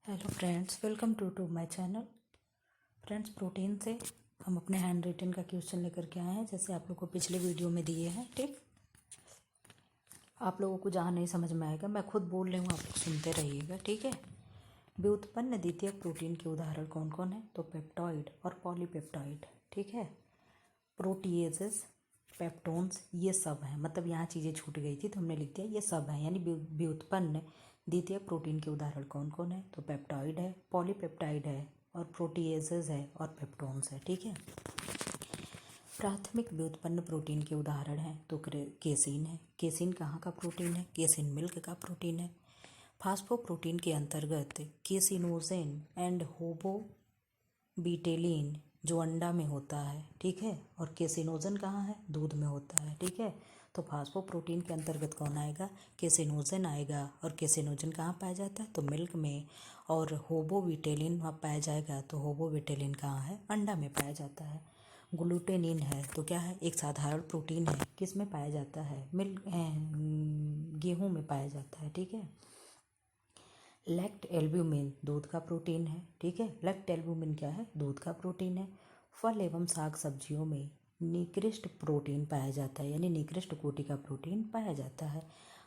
Hello friends, welcome to my channel. Friends, protein से हम अपने हैंड रिटन का क्वेश्चन लेकर के आए हैं, जैसे आप लोगों को पिछले वीडियो में दिए हैं। ठीक, आप लोगों को जहाँ नहीं समझ में आएगा मैं खुद बोल रही हूँ, आप लोग सुनते रहिएगा। ठीक है। व्युत्पन्न द्वितीयक प्रोटीन के उदाहरण कौन कौन है? तो पेप्टॉइड और पॉलीपेप्टाइड। ठीक है। प्रोटीएजेस, पेप्टोन्स, ये सब हैं। मतलब यहाँ चीज़ें छूट गई थी तो हमने लिख दिया ये सब हैं, यानी व्युत्पन्न द्वितीयक प्रोटीन के उदाहरण कौन कौन है? तो पेप्टॉइड है, पॉलीपेप्टाइड है, और प्रोटीएजेस है, और पेप्टोन्स है। ठीक है। प्राथमिक व्युत्पन्न प्रोटीन के उदाहरण हैं तो केसिन है। केसिन कहाँ का प्रोटीन है? केसिन मिल्क का प्रोटीन है। फास्फोप्रोटीन के अंतर्गत केसिनोजेन एंड होबोबिटेलिन जो अंडा में होता है। ठीक है। और केसिनोजन कहाँ है? दूध में होता है। ठीक है। तो फास्फोप्रोटीन के अंतर्गत कौन आएगा? केसिनोजन आएगा। और केसिनोजन कहाँ पाया जाता है? तो मिल्क में। और होबोविटेलिन वहाँ पाया जाएगा, तो होबोविटेलिन कहाँ है? अंडा में पाया जाता है। ग्लूटेनिन है तो क्या है? एक साधारण प्रोटीन है। किस में पाया जाता है? गेहूँ में पाया जाता है। ठीक है। लैक्ट एल्ब्यूमिन दूध का प्रोटीन है। ठीक है। लैक्ट एल्ब्यूमिन क्या है? दूध का प्रोटीन है। फल एवं साग सब्जियों में निकृष्ट प्रोटीन पाया जाता है, यानी निकृष्ट कोटि का प्रोटीन पाया जाता है।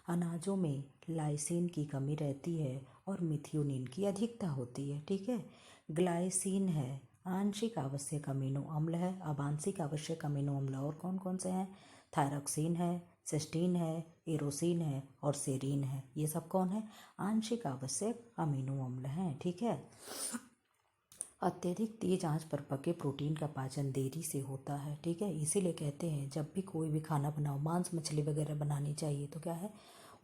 अनाजों में लाइसिन की कमी रहती है और मिथियोनिन की अधिकता होती है। ठीक है। ग्लाइसिन है, आंशिक आवश्यक अमीनो अम्ल है। अब आंशिक आवश्यक अमीनो अम्ल और कौन कौन से हैं? थायरॉक्सिन है, सिस्टीन है, एरोसिन है, और सेरीन है। ये सब कौन है? आंशिक आवश्यक अमीनो अम्ल हैं। ठीक है। अत्यधिक तेज आंच पर पके प्रोटीन का पाचन देरी से होता है। ठीक है। इसीलिए कहते हैं जब भी कोई भी खाना बनाओ, मांस मछली वगैरह बनानी चाहिए तो क्या है,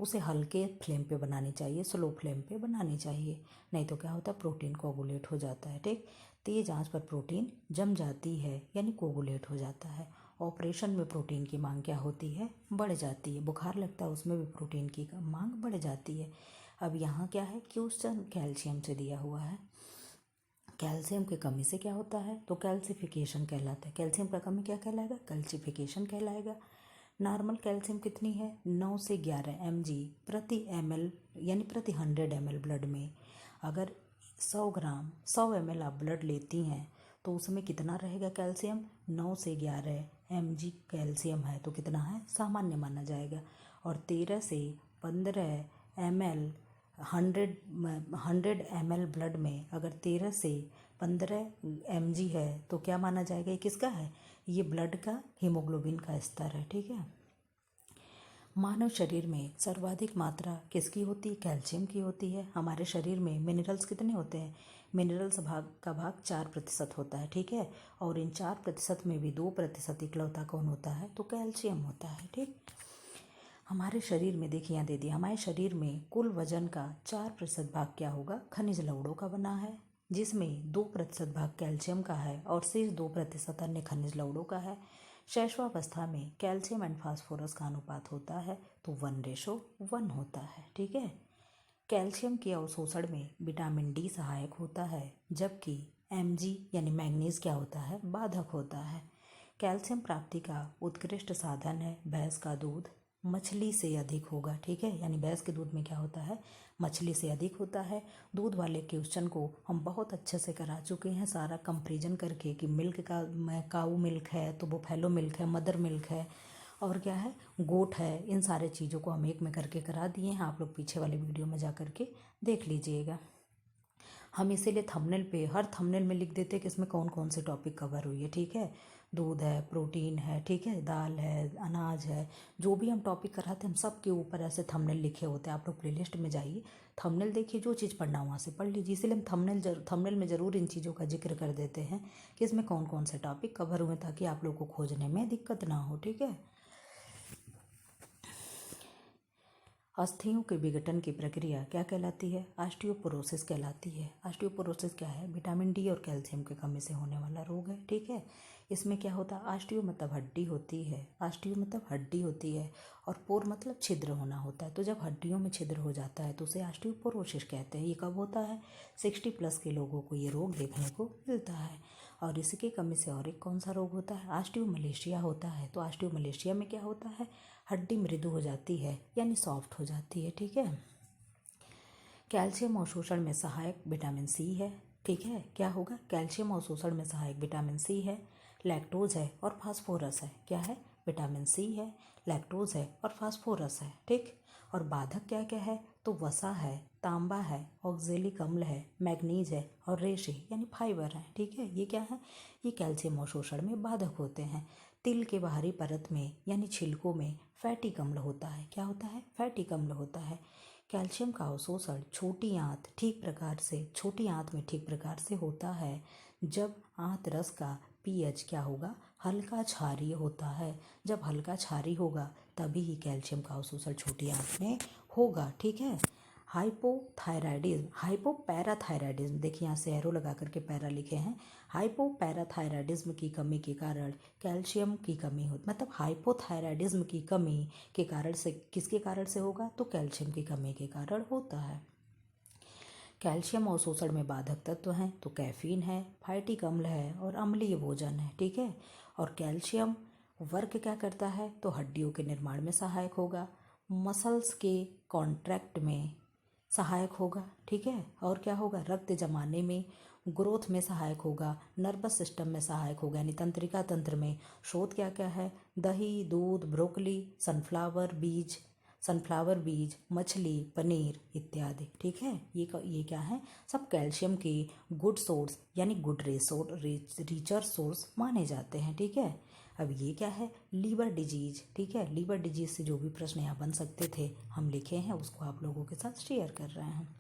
उसे हल्के फ्लेम पे बनानी चाहिए, स्लो फ्लेम पे बनानी चाहिए। नहीं तो क्या होता है? प्रोटीन कोगुलेट हो जाता है। ठीक। तेज आंच पर प्रोटीन जम जाती है, यानी कोगुलेट हो जाता है। ऑपरेशन में प्रोटीन की मांग क्या होती है? बढ़ जाती है। बुखार लगता है उसमें भी प्रोटीन की मांग बढ़ जाती है। अब यहाँ क्या है? क्वेश्चन कैल्शियम से दिया हुआ है। कैल्शियम की कमी से क्या होता है? तो कैल्सिफिकेशन कहलाता है। कैल्शियम का कमी क्या कहलाएगा? कैल्सिफिकेशन कहलाएगा। नॉर्मल कैल्शियम कितनी है? 9 से 11 mg प्रति ml, यानी प्रति 100 ml ब्लड में। अगर 100 ग्राम 100 ml आप ब्लड लेती हैं तो उसमें कितना रहेगा कैल्शियम? 9 से 11 mg कैल्शियम है तो कितना है? सामान्य माना जाएगा। और 13 से 15 ml 100 ml ब्लड में अगर 13 से 15 mg है तो क्या माना जाएगा? ये किसका है? ये ब्लड का हीमोग्लोबिन का स्तर है। ठीक है। मानव शरीर में सर्वाधिक मात्रा किसकी होती है? कैल्शियम की होती है। हमारे शरीर में मिनरल्स कितने होते हैं? मिनरल्स का भाग 4% होता है। ठीक है। और इन 4% में भी 2% इकलौता कौन होता है? तो कैल्शियम होता है। ठीक। हमारे शरीर में देखिए, यहाँ दे दिया, हमारे शरीर में कुल वजन का 4% भाग क्या होगा? खनिज लवणों का बना है, जिसमें 2% भाग कैल्शियम का है और शेष 2% अन्य खनिज लवणों का है। शैशवावस्था में कैल्शियम एंड फास्फोरस का अनुपात होता है तो 1:1 होता है। ठीक है। कैल्शियम के अवशोषण में विटामिन डी सहायक होता है, जबकि Mg यानी मैग्नीज क्या होता है? बाधक होता है। कैल्शियम प्राप्ति का उत्कृष्ट साधन है भैंस का दूध। मछली से अधिक होगा। ठीक है। यानी भैंस के दूध में क्या होता है? मछली से अधिक होता है। दूध वाले क्वेश्चन को हम बहुत अच्छे से करा चुके हैं, सारा कंपेरिजन करके कि मिल्क का काऊ मिल्क है तो बुफेलो मिल्क है, मदर मिल्क है, और क्या है? गोट है। इन सारे चीज़ों को हम एक में करके करा दिए हैं। आप लोग पीछे वाले वीडियो में जा करके देख लीजिएगा। हम इसीलिए थंबनेल पे, हर थंबनेल में लिख देते हैं कि इसमें कौन कौन से टॉपिक कवर हुई है। ठीक है। दूध है, प्रोटीन है, ठीक है, दाल है, अनाज है, जो भी हम टॉपिक कराते हैं हम सब के ऊपर ऐसे थंबनेल लिखे होते हैं। आप लोग प्लेलिस्ट में जाइए, थंबनेल देखिए, जो चीज़ पढ़ना वहाँ से पढ़ लीजिए। इसलिए हम थंबनेल में ज़रूर इन चीज़ों का जिक्र कर देते हैं कि इसमें कौन कौन से टॉपिक कवर हुए, ताकि आप लोग को खोजने में दिक्कत ना हो। ठीक है। अस्थियों के विघटन की प्रक्रिया क्या कहलाती है? ऑस्टियोपोरोसिस कहलाती है। ऑस्टियोपोरोसिस क्या है? विटामिन डी और कैल्शियम की कमी से होने वाला रोग है। ठीक है। इसमें क्या होता है? ऑस्टियो मतलब हड्डी होती है। ऑस्टियो मतलब हड्डी होती है, और पोर मतलब छिद्र होना होता है। तो जब हड्डियों में छिद्र हो जाता है तो उसे ऑस्टियोपोरोसिस कहते हैं। ये कब होता है? 60+ के लोगों को ये रोग देखने को मिलता है। और इसकी कमी से और एक कौन सा रोग होता है? ऑस्टियोमलेशिया होता है। तो ऑस्टियोमलेशिया में क्या होता है? हड्डी मृदु हो जाती है, यानी सॉफ्ट हो जाती है। ठीक है। कैल्शियम अवशोषण में सहायक विटामिन सी है, ठीक है। क्या होगा? कैल्शियम अवशोषण में सहायक विटामिन सी है, लैक्टोज है और फास्फोरस है। क्या है? विटामिन सी है, लैक्टोज है और फास्फोरस है, ठीक। और बाधक क्या क्या है? तो वसा है, तांबा है, ऑक्जेलिक अम्ल है, मैग्नीज है और रेशे यानी फाइबर है, ठीक है। ये क्या है? ये कैल्शियम अवशोषण में बाधक होते हैं। तिल के बाहरी परत में यानी छिलकों में फैटिक अम्ल होता है। क्या होता है? फैटिक अम्ल होता है। कैल्शियम का अवशोषण छोटी आंत में ठीक प्रकार से होता है जब आंत रस का पीएच क्या होगा? हल्का क्षारीय होता है। जब हल्का क्षारीय होगा तभी ही कैल्शियम का अवशोषण छोटी आंत में होगा, ठीक है। हाइपोपैराथायराइडिज्म, देखिए यहाँ से एरो लगा करके पैरा लिखे हैं। हाइपोपैराथायराइडिज्म की कमी के कारण कैल्शियम की कमी होती, मतलब हाइपोथायराइडिज्म की कमी के कारण से किसके कारण से होगा? तो कैल्शियम की कमी के कारण होता है। कैल्शियम अवशोषण में बाधक तत्व हैं तो कैफीन है, फाइटिक अम्ल है और अम्लीय भोजन है, ठीक है। और कैल्शियम वर्क क्या करता है? तो हड्डियों के निर्माण में सहायक होगा, मसल्स के कॉन्ट्रैक्ट में सहायक होगा, ठीक है। और क्या होगा? रक्त जमाने में, ग्रोथ में सहायक होगा, नर्वस सिस्टम में सहायक होगा, यानी तंत्रिका तंत्र में। स्रोत क्या क्या है? दही, दूध, ब्रोकली, सनफ्लावर बीज, मछली, पनीर इत्यादि, ठीक है। ये क्या है? सब कैल्शियम के गुड सोर्स यानी गुड रिचर सोर्स माने जाते हैं, ठीक है। अब ये क्या है? लीवर डिजीज, ठीक है। लीवर डिजीज से जो भी प्रश्न यहाँ बन सकते थे हम लिखे हैं, उसको आप लोगों के साथ शेयर कर रहे हैं।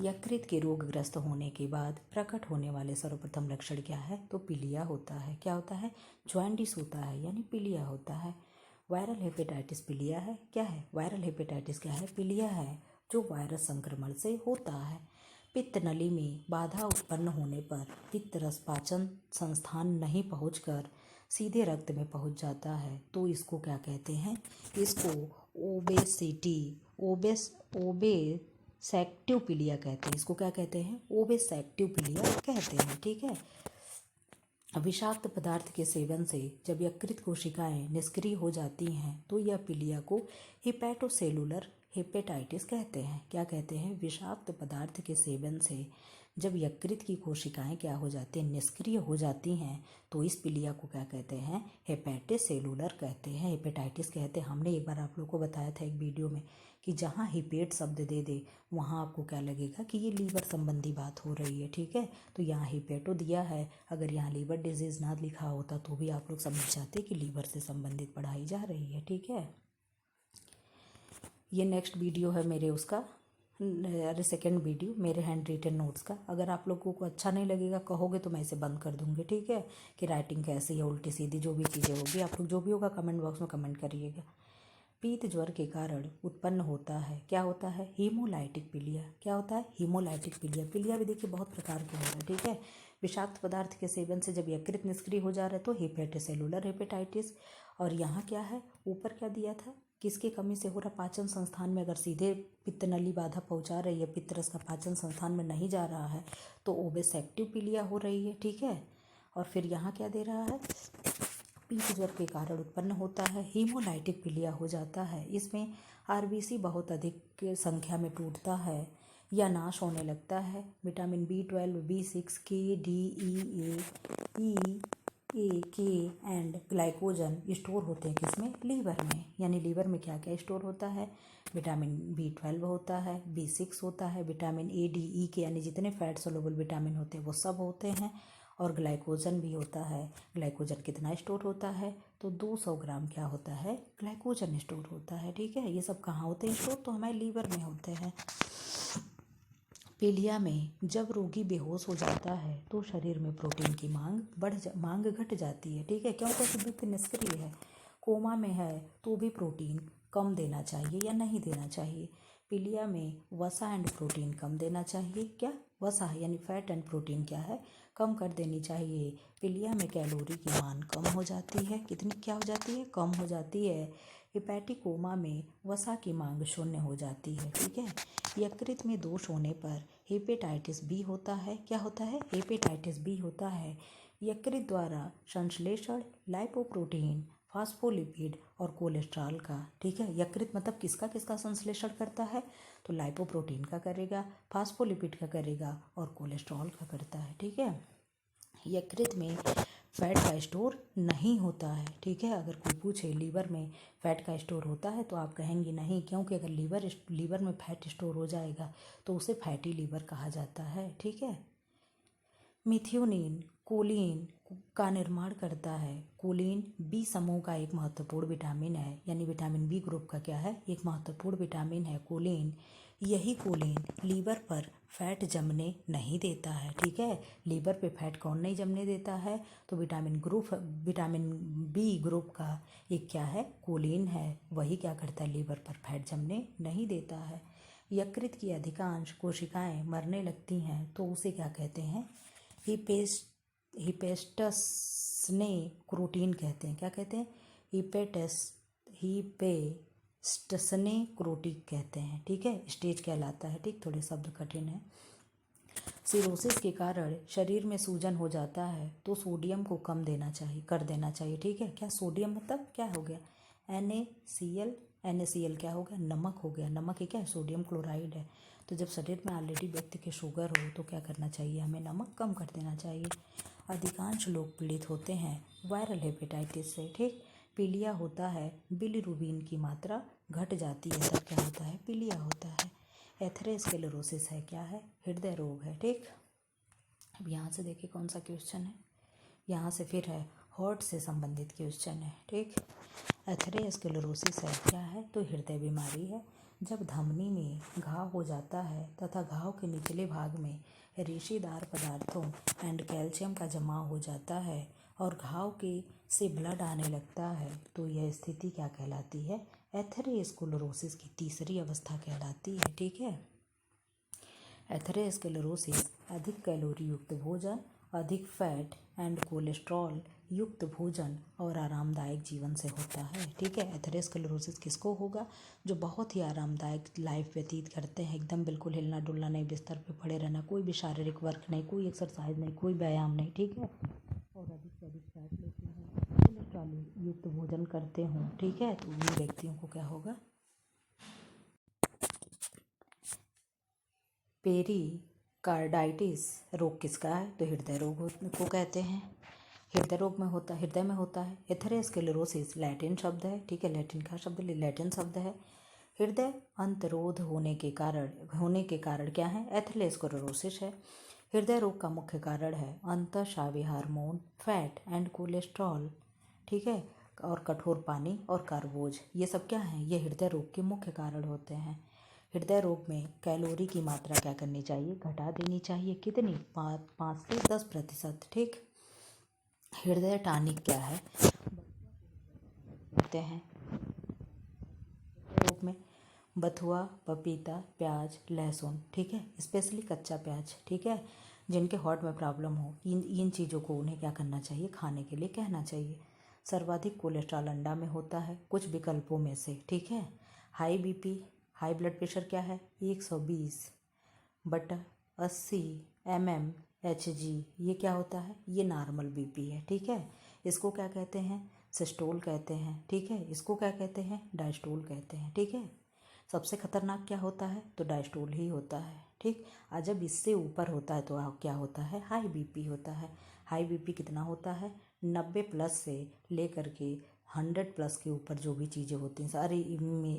यकृत के रोगग्रस्त होने के बाद प्रकट होने वाले सर्वप्रथम लक्षण क्या है? तो पीलिया होता है। क्या होता है? जॉन्डिस होता है यानी पीलिया होता है। वायरल हेपेटाइटिस पीलिया है। क्या है? वायरल हेपेटाइटिस क्या है? पीलिया है, जो वायरस संक्रमण से होता है। पित्त नली में बाधा उत्पन्न होने पर पित्त रस पाचन संस्थान नहीं पहुंचकर सीधे रक्त में पहुंच जाता है तो इसको क्या कहते हैं? इसको ओबेसैक्टिव पीलिया कहते हैं। इसको क्या कहते हैं? ओबेसैक्टिव पीलिया कहते हैं, ठीक है। विषाक्त पदार्थ के सेवन से जब यकृत कोशिकाएं निष्क्रिय हो जाती हैं तो यह पीलिया को हिपैटोसेलुलर हेपेटाइटिस कहते हैं। क्या कहते हैं? विषाक्त पदार्थ के सेवन से जब यकृत की कोशिकाएं क्या हो जाती हैं? निष्क्रिय हो जाती हैं तो इस पीलिया को क्या कहते हैं? हेपेटोसेलुलर कहते हैं, हेपेटाइटिस कहते हैं। हमने एक बार आप लोगों को बताया था एक वीडियो में कि जहाँ हिपेट शब्द दे दे वहाँ आपको क्या लगेगा कि ये लीवर संबंधी बात हो रही है, ठीक है। तो यहाँ हिपेटो दिया है, अगर यहाँ लीवर डिजीज ना लिखा होता तो भी आप लोग समझ जाते कि लीवर से संबंधित पढ़ाई जा रही है, ठीक है। ये नेक्स्ट वीडियो है मेरे उसका, अरे सेकेंड वीडियो मेरे हैंड रिटन नोट्स का। अगर आप लोगों को अच्छा नहीं लगेगा कहोगे तो मैं इसे बंद कर दूंगी, ठीक है। कि राइटिंग कैसी है, उल्टी सीधी जो भी चीज़ें होगी, आप लोग जो भी होगा कमेंट बॉक्स में कमेंट करिएगा। पीत ज्वर के कारण उत्पन्न होता है, क्या होता है? हीमोलाइटिक पीलिया। क्या होता है? हीमोलाइटिक पीलिया। पीलिया भी देखिए बहुत प्रकार के हो रहे हैं, ठीक है। विषाक्त पदार्थ के सेवन से जब यकृत निष्क्रिय हो जा रहा है तो हेपेटोसेलुलर हेपेटाइटिस। और यहाँ क्या है? ऊपर क्या दिया था? किसकी कमी से हो रहा? पाचन संस्थान में अगर सीधे पित्त नली बाधा पहुँचा रही है, पित्त रस का पाचन संस्थान में नहीं जा रहा है तो ओबेसैक्टिव पीलिया हो रही है, ठीक है। और फिर यहाँ क्या दे रहा है? पीत ज्वर के कारण उत्पन्न होता है, हीमोलाइटिक पीलिया हो जाता है। इसमें आरबीसी बहुत अधिक संख्या में टूटता है या नाश होने लगता है। Vitamin B12, B6, K, D, E, K and glycogen store होते हैं किसमें? लीवर में। यानी लीवर में क्या क्या स्टोर होता है? विटामिन B12 होता है, B6 होता है, विटामिन A, D, E के यानी जितने फैट सोलुबल विटामिन होते हैं वो सब होते हैं, और ग्लाइकोजन भी होता है। ग्लाइकोजन कितना स्टोर होता है? तो 200 ग्राम क्या होता है? ग्लाइकोजन स्टोर होता है, ठीक है। ये सब कहाँ होते हैं स्टोर? तो हमारे लीवर में होते हैं। पीलिया में जब रोगी बेहोश हो जाता है तो शरीर में प्रोटीन की मांग घट जाती है, ठीक है। क्योंकि पित्त निष्क्रिय है, कोमा में है तो भी प्रोटीन कम देना चाहिए या नहीं देना चाहिए। पीलिया में वसा एंड प्रोटीन कम देना चाहिए। क्या? वसा यानी फैट एंड प्रोटीन क्या है? कम कर देनी चाहिए। पीलिया में कैलोरी की मांग कम हो जाती है। कितनी क्या हो जाती है? कम हो जाती है। हेपेटिक कोमा में वसा की मांग शून्य हो जाती है, ठीक है। यकृत में दोष होने पर हेपेटाइटिस बी होता है। क्या होता है? हेपेटाइटिस बी होता है। यकृत द्वारा संश्लेषण लाइपोप्रोटीन फास्फोलिपिड और कोलेस्ट्रॉल का, ठीक है। यकृत मतलब किसका किसका संश्लेषण करता है, तो लाइपोप्रोटीन का करेगा, फास्फोलिपिड का करेगा और कोलेस्ट्रॉल का करता है, ठीक है। यकृत में फैट का स्टोर नहीं होता है, ठीक है। अगर कोई पूछे लीवर में फैट का स्टोर होता है तो आप कहेंगे नहीं, क्योंकि अगर लीवर में फैट स्टोर हो जाएगा तो उसे फैटी लीवर कहा जाता है, ठीक है। मिथ्योनिन कोलिन का निर्माण करता है। कोलिन बी समूह का एक महत्वपूर्ण विटामिन है, यानी विटामिन बी ग्रुप का क्या है, एक महत्वपूर्ण विटामिन है कोलिन। यही कोलिन लीवर पर फैट जमने नहीं देता है, ठीक है। लीवर पे फैट कौन नहीं जमने देता है, तो विटामिन बी ग्रुप का एक क्या है, कोलिन है। वही क्या करता है, लीवर पर फैट जमने नहीं देता है। यकृत की अधिकांश कोशिकाएं मरने लगती हैं तो उसे क्या कहते हैं, हिपेस्टसने क्रोटीन कहते हैं। क्या कहते हैं, हिपेस्टसने क्रोटिक कहते हैं, ठीक है। स्टेज कहलाता है, ठीक, थोड़े शब्द कठिन है। सिरोसिस के कारण शरीर में सूजन हो जाता है तो सोडियम को कम कर देना चाहिए, ठीक है। क्या सोडियम मतलब क्या हो गया, NaCl क्या हो गया, नमक हो गया। नमक ही क्या है, सोडियम क्लोराइड है। तो जब शरीर में ऑलरेडी व्यक्ति के शुगर हो तो क्या करना चाहिए, हमें नमक कम कर देना चाहिए। अधिकांश लोग पीड़ित होते हैं वायरल हेपेटाइटिस से, ठीक। पीलिया होता है, बिलिरुबिन की मात्रा घट जाती है, तब क्या होता है, पीलिया होता है। एथेरोस्क्लेरोसिस है, क्या है, हृदय रोग है, ठीक। अब यहाँ से देखिए कौन सा क्वेश्चन है, यहाँ से फिर है हार्ट से संबंधित क्वेश्चन है, ठीक। एथेरोस्क्लेरोसिस है, क्या है, तो हृदय बीमारी है। जब धमनी में घाव हो जाता है तथा घाव के निचले भाग में रेशेदार पदार्थों एंड कैल्शियम का जमाव हो जाता है और घाव के से ब्लड आने लगता है तो यह स्थिति क्या कहलाती है, एथेरोस्क्लेरोसिस की तीसरी अवस्था कहलाती है, ठीक है। एथेरोस्क्लेरोसिस अधिक कैलोरी युक्त भोजन, अधिक फैट एंड कोलेस्ट्रॉल युक्त भोजन और आरामदायक जीवन से होता है, ठीक है। एथेरोस्क्लेरोसिस किसको होगा, जो बहुत ही आरामदायक लाइफ व्यतीत करते हैं, एकदम बिल्कुल हिलना डुलना नहीं, बिस्तर पे पड़े रहना, कोई भी शारीरिक वर्क नहीं, कोई एक्सरसाइज नहीं, कोई व्यायाम नहीं, ठीक है। और अधिक से अधिक फैट लेते हैं, कोलेस्ट्रॉल युक्त भोजन करते हों, ठीक है, तो उन व्यक्तियों को क्या होगा, पेरिकार्डाइटिस रोग किसका है, तो हृदय रोग को कहते हैं। हृदय में होता है। एथेरोस्क्लेरोसिस लैटिन शब्द है, ठीक है, लैटिन का शब्द, लैटिन शब्द है। हृदय अंतरोध होने के कारण क्या है, एथेरोस्क्लेरोसिस है। हृदय रोग का मुख्य कारण है अंतःस्रावी हार्मोन, फैट एंड कोलेस्ट्रॉल, ठीक है, और कठोर पानी और कार्बोज, ये सब क्या है, ये हृदय रोग के मुख्य कारण होते हैं। हृदय रोग में कैलोरी की मात्रा क्या करनी चाहिए, घटा देनी चाहिए, कितनी, 5 से 10%, ठीक। हृदय टॉनिक क्या है, कहते हैं रोग में बथुआ, पपीता, प्याज, लहसुन, ठीक है, स्पेशली कच्चा प्याज, ठीक है। जिनके हार्ट में प्रॉब्लम हो, इन चीज़ों को उन्हें क्या करना चाहिए, खाने के लिए कहना चाहिए। सर्वाधिक कोलेस्ट्रॉल अंडा में होता है कुछ विकल्पों में से, ठीक है। High BP, high blood pressure क्या है, 120/80 mmHg, ये क्या होता है, ये नॉर्मल बीपी है, ठीक है। इसको क्या कहते हैं, सिस्टोल कहते हैं, ठीक है। इसको क्या कहते हैं, डायस्टोल कहते हैं, ठीक है। सबसे खतरनाक क्या होता है, तो डायस्टोल ही होता है, ठीक। और जब इससे ऊपर होता है तो क्या होता है, हाई बीपी होता है। हाई बीपी कितना होता है, 90+ से लेकर के 100+ के ऊपर जो भी चीज़ें होती हैं, सारी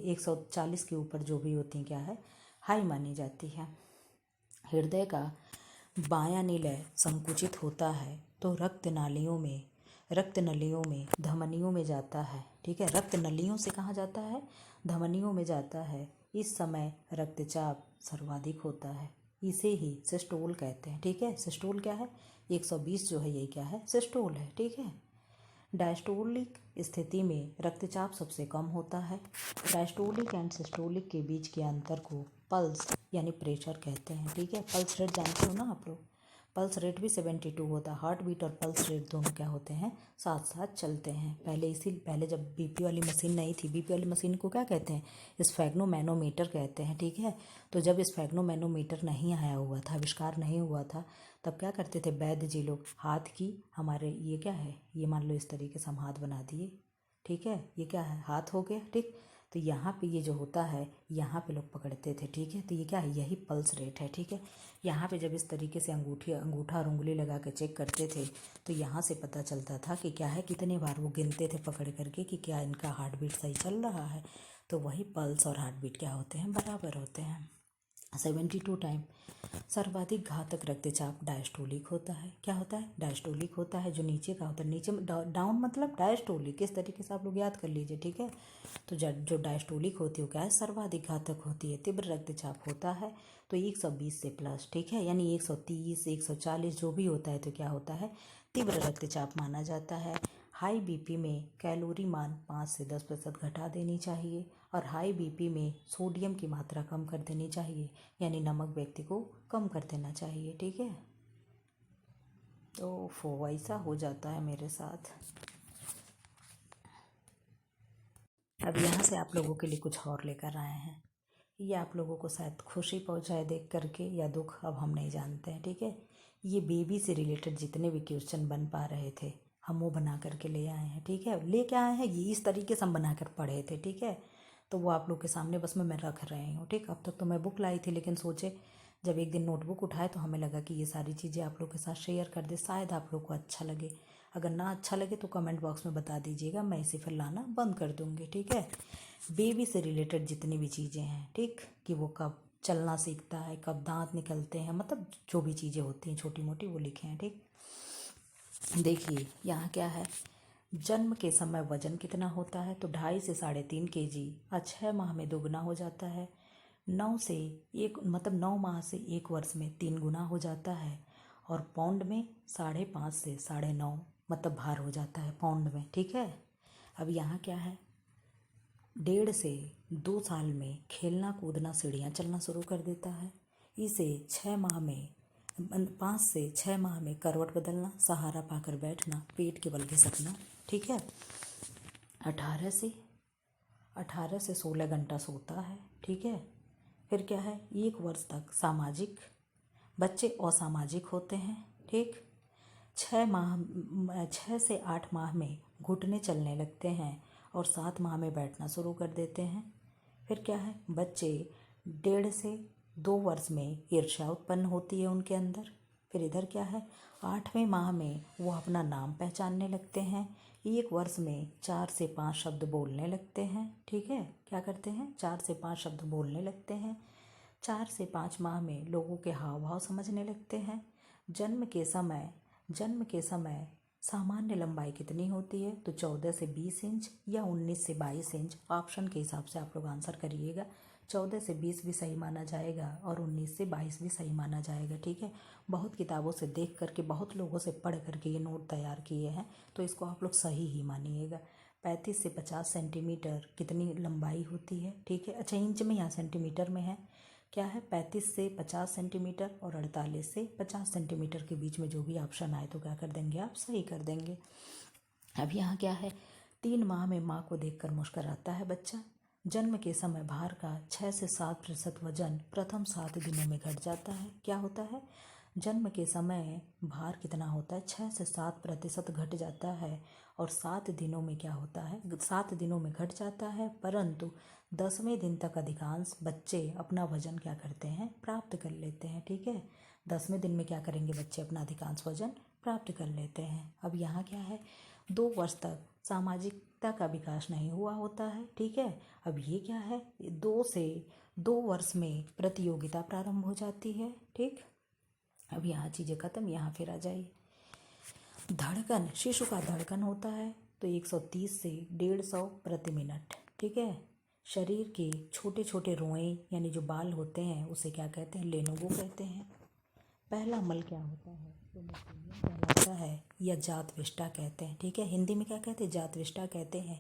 140 के ऊपर जो भी होती हैं, क्या है, हाई मानी जाती है। हृदय का बायां निलय संकुचित होता है तो रक्त नलियों में धमनियों में जाता है, ठीक है। रक्त नलियों से कहाँ जाता है, धमनियों में जाता है। इस समय रक्तचाप सर्वाधिक होता है, इसे ही सिस्टोल कहते हैं, ठीक है। सिस्टोल क्या है, 120 जो है ये क्या है, सिस्टोल है, ठीक है। डायस्टोलिक स्थिति में रक्तचाप सबसे कम होता है। डायस्टोलिक एंड सिस्टोलिक के बीच के अंतर को पल्स यानी प्रेशर कहते हैं, ठीक है। पल्स रेट जानते हो ना आप लोग, पल्स रेट भी 72 होता है। हार्ट बीट और पल्स रेट दोनों क्या होते हैं, साथ साथ चलते हैं। पहले जब बीपी वाली मशीन नहीं थी, बीपी वाली मशीन को क्या कहते हैं, स्फेग्नोमैनोमीटर कहते हैं, ठीक है। तो जब स्फेग्नोमैनोमीटर नहीं आया हुआ था, आविष्कार नहीं हुआ था, तब क्या करते थे वैद्य जी लोग, हाथ की हमारे ये क्या है, ये मान लो इस तरीके से हम हाथ बना दिए, ठीक है। ये क्या है, हाथ हो गया, ठीक। तो यहाँ पे ये जो होता है, यहाँ पे लोग पकड़ते थे, ठीक है। तो ये क्या है, यही पल्स रेट है, ठीक है। यहाँ पे जब इस तरीके से अंगूठा और उंगली लगा के चेक करते थे तो यहाँ से पता चलता था कि क्या है, कितने बार वो गिनते थे पकड़ करके कि क्या इनका हार्ट बीट सही चल रहा है। तो वही पल्स और हार्ट बीट क्या होते हैं, बराबर होते हैं। 72 टाइम। सर्वाधिक घातक रक्तचाप डायस्टोलिक होता है। क्या होता है, डायस्टोलिक होता है। जो नीचे का होता है, नीचे में डाउन मतलब डायस्टोलिक, इस तरीके से आप लोग याद कर लीजिए, ठीक है। तो जो डायस्टोलिक होती है वो क्या है, सर्वाधिक घातक होती है। तीव्र रक्तचाप होता है तो 120 से प्लस, ठीक है, यानी 130 140 जो भी होता है तो क्या होता है, तीव्र रक्तचाप माना जाता है। हाई बीपी में कैलोरी मान 5 से 10% घटा देनी चाहिए और हाई बीपी में सोडियम की मात्रा कम कर देनी चाहिए, यानी नमक व्यक्ति को कम कर देना चाहिए, ठीक है। तो ऐसा हो जाता है मेरे साथ। अब यहाँ से आप लोगों के लिए कुछ और लेकर आए हैं। ये आप लोगों को शायद खुशी पहुँचाए देख करके या दुख, अब हम नहीं जानते हैं, ठीक है। ये बेबी से रिलेटेड जितने भी क्वेश्चन बन पा रहे थे हम वो बना करके ले आए हैं, ठीक है। लेके आए हैं ये इस तरीके से हम बना कर पढ़े थे, ठीक है। तो वो आप लोग के सामने बस मैं रख रही हूँ, ठीक। अब तक तो मैं बुक लाई थी, लेकिन सोचे जब एक दिन नोटबुक उठाए तो हमें लगा कि ये सारी चीज़ें आप लोग के साथ शेयर कर दे, शायद आप लोग को अच्छा लगे। अगर ना अच्छा लगे तो कमेंट बॉक्स में बता दीजिएगा, मैं इसे फिर लाना बंद कर दूँगी, ठीक है। बेबी से रिलेटेड जितनी भी चीज़ें हैं, ठीक, कि वो कब चलना सीखता है, कब दांत निकलते हैं, मतलब जो भी चीज़ें होती हैं छोटी मोटी वो लिखे हैं, ठीक। देखिए यहाँ क्या है, जन्म के समय वजन कितना होता है, तो 2.5 से 3.5 kg, 6 माह में 2 गुना हो जाता है। 9 माह से 1 वर्ष में 3 गुना हो जाता है। और पाउंड में 5.5 से 9.5 मतलब भार हो जाता है पाउंड में, ठीक है। अब यहाँ क्या है, 1.5 से 2 साल में खेलना कूदना सीढ़ियाँ चलना शुरू कर देता है। इसे 5 से 6 माह में करवट बदलना, सहारा पाकर बैठना, पेट के बल घिसकना, ठीक है। 18 से 16 घंटा सोता है, ठीक है। फिर क्या है, 1 वर्ष तक सामाजिक, बच्चे असामाजिक होते हैं, ठीक। 6 से 8 माह में घुटने चलने लगते हैं और 7 माह में बैठना शुरू कर देते हैं। फिर क्या है, बच्चे 1.5 से 2 वर्ष में ईर्ष्या उत्पन्न होती है उनके अंदर। फिर इधर क्या है, 8वें माह में वो अपना नाम पहचानने लगते हैं। 1 वर्ष में 4 से 5 शब्द बोलने लगते हैं, ठीक है। क्या करते हैं, 4 से 5 शब्द बोलने लगते हैं। 4 से 5 माह में लोगों के हाव भाव समझने लगते हैं। जन्म के समय सामान्य लंबाई कितनी होती है, तो 14 से 20 इंच या 19 से 22 इंच, ऑप्शन के हिसाब से आप लोग आंसर करिएगा। 14 से 20 भी सही माना जाएगा और 19 से 22 भी सही माना जाएगा, ठीक है। बहुत किताबों से देख करके, बहुत लोगों से पढ़ करके ये नोट तैयार किए हैं, तो इसको आप लोग सही ही मानिएगा। 35 से 50 सेंटीमीटर कितनी लंबाई होती है, ठीक है। अच्छा, इंच में या सेंटीमीटर में है, क्या है, 35 से 50 सेंटीमीटर और 48 से 50 सेंटीमीटर के बीच में जो भी ऑप्शन आए तो क्या कर देंगे, आप सही कर देंगे। अब यहाँ क्या है, 3 माह में माँ को देखकर मुस्कराता है बच्चा। जन्म के समय भार का 6 से 7% वजन प्रथम 7 दिनों में घट जाता है। क्या होता है, जन्म के समय भार कितना होता है, 6 से 7% घट जाता है और 7 दिनों में क्या होता है, 7 दिनों में घट जाता है, परंतु 10वें दिन तक अधिकांश बच्चे अपना वजन क्या करते हैं, प्राप्त कर लेते हैं, ठीक है। 10वें दिन में क्या करेंगे बच्चे, अपना अधिकांश वजन प्राप्त कर लेते हैं। अब यहाँ क्या है, 2 वर्ष तक सामाजिकता का विकास नहीं हुआ होता है, ठीक है। अब ये क्या है, 2 वर्ष में प्रतियोगिता प्रारंभ हो जाती है, ठीक। अब यहाँ चीज़ें खत्म, यहाँ फिर आ जाइए। धड़कन, शिशु का धड़कन होता है तो 130 से 150 प्रति मिनट, ठीक है। शरीर के छोटे छोटे रोए यानी जो बाल होते हैं उसे क्या कहते हैं, लेनोवो कहते हैं। पहला मल क्या होता है, तो मोकेनियम कहलाता है या जातविष्टा कहते हैं, ठीक है। हिंदी में क्या कहते हैं, जातविष्टा कहते हैं।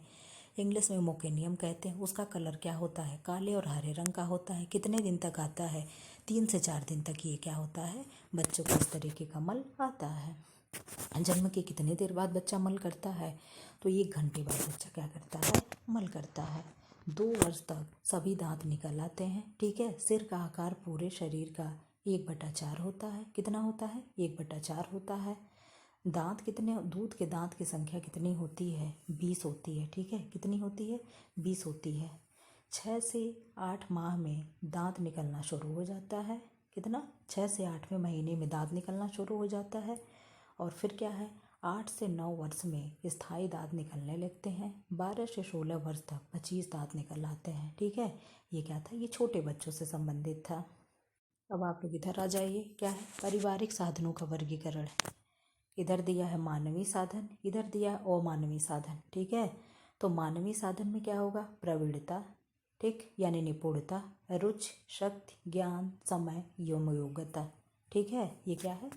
इंग्लिश में मोकेनियम कहते हैं। उसका कलर क्या होता है, काले और हरे रंग का होता है। कितने दिन तक आता है, 3 से 4 दिन तक ये क्या होता है, बच्चों को इस तरीके का मल आता है। जन्म के कितने देर बाद बच्चा मल करता है, तो 1 घंटे बाद बच्चा क्या करता है, मल करता है। 2 वर्ष तक सभी दांत निकल आते हैं, ठीक है। सिर का आकार पूरे शरीर का 1/4 होता है। कितना होता है, 1/4 होता है। दांत कितने, दूध के दांत की संख्या कितनी होती है? 20 होती है, ठीक है। कितनी होती है? 20 होती है। 6 से 8 माह में दांत निकलना शुरू हो जाता है। कितना? 6 से 8वें महीने में दांत निकलना शुरू हो जाता है। और फिर क्या है, 8 से 9 वर्ष में स्थायी दांत निकलने लगते हैं। 12 से 16 वर्ष तक 25 दांत निकल आते हैं, ठीक है। ये क्या था? ये छोटे बच्चों से संबंधित था। अब आप लोग इधर आ जाइए, क्या है? पारिवारिक साधनों का वर्गीकरण। इधर दिया है मानवीय साधन, इधर दिया है अमानवीय साधन, ठीक है। तो मानवीय साधन में क्या होगा? प्रवीणता, ठीक, यानी निपुणता, रुचि, शक्ति, ज्ञान, समय, योग्यता, ठीक है। ये क्या है?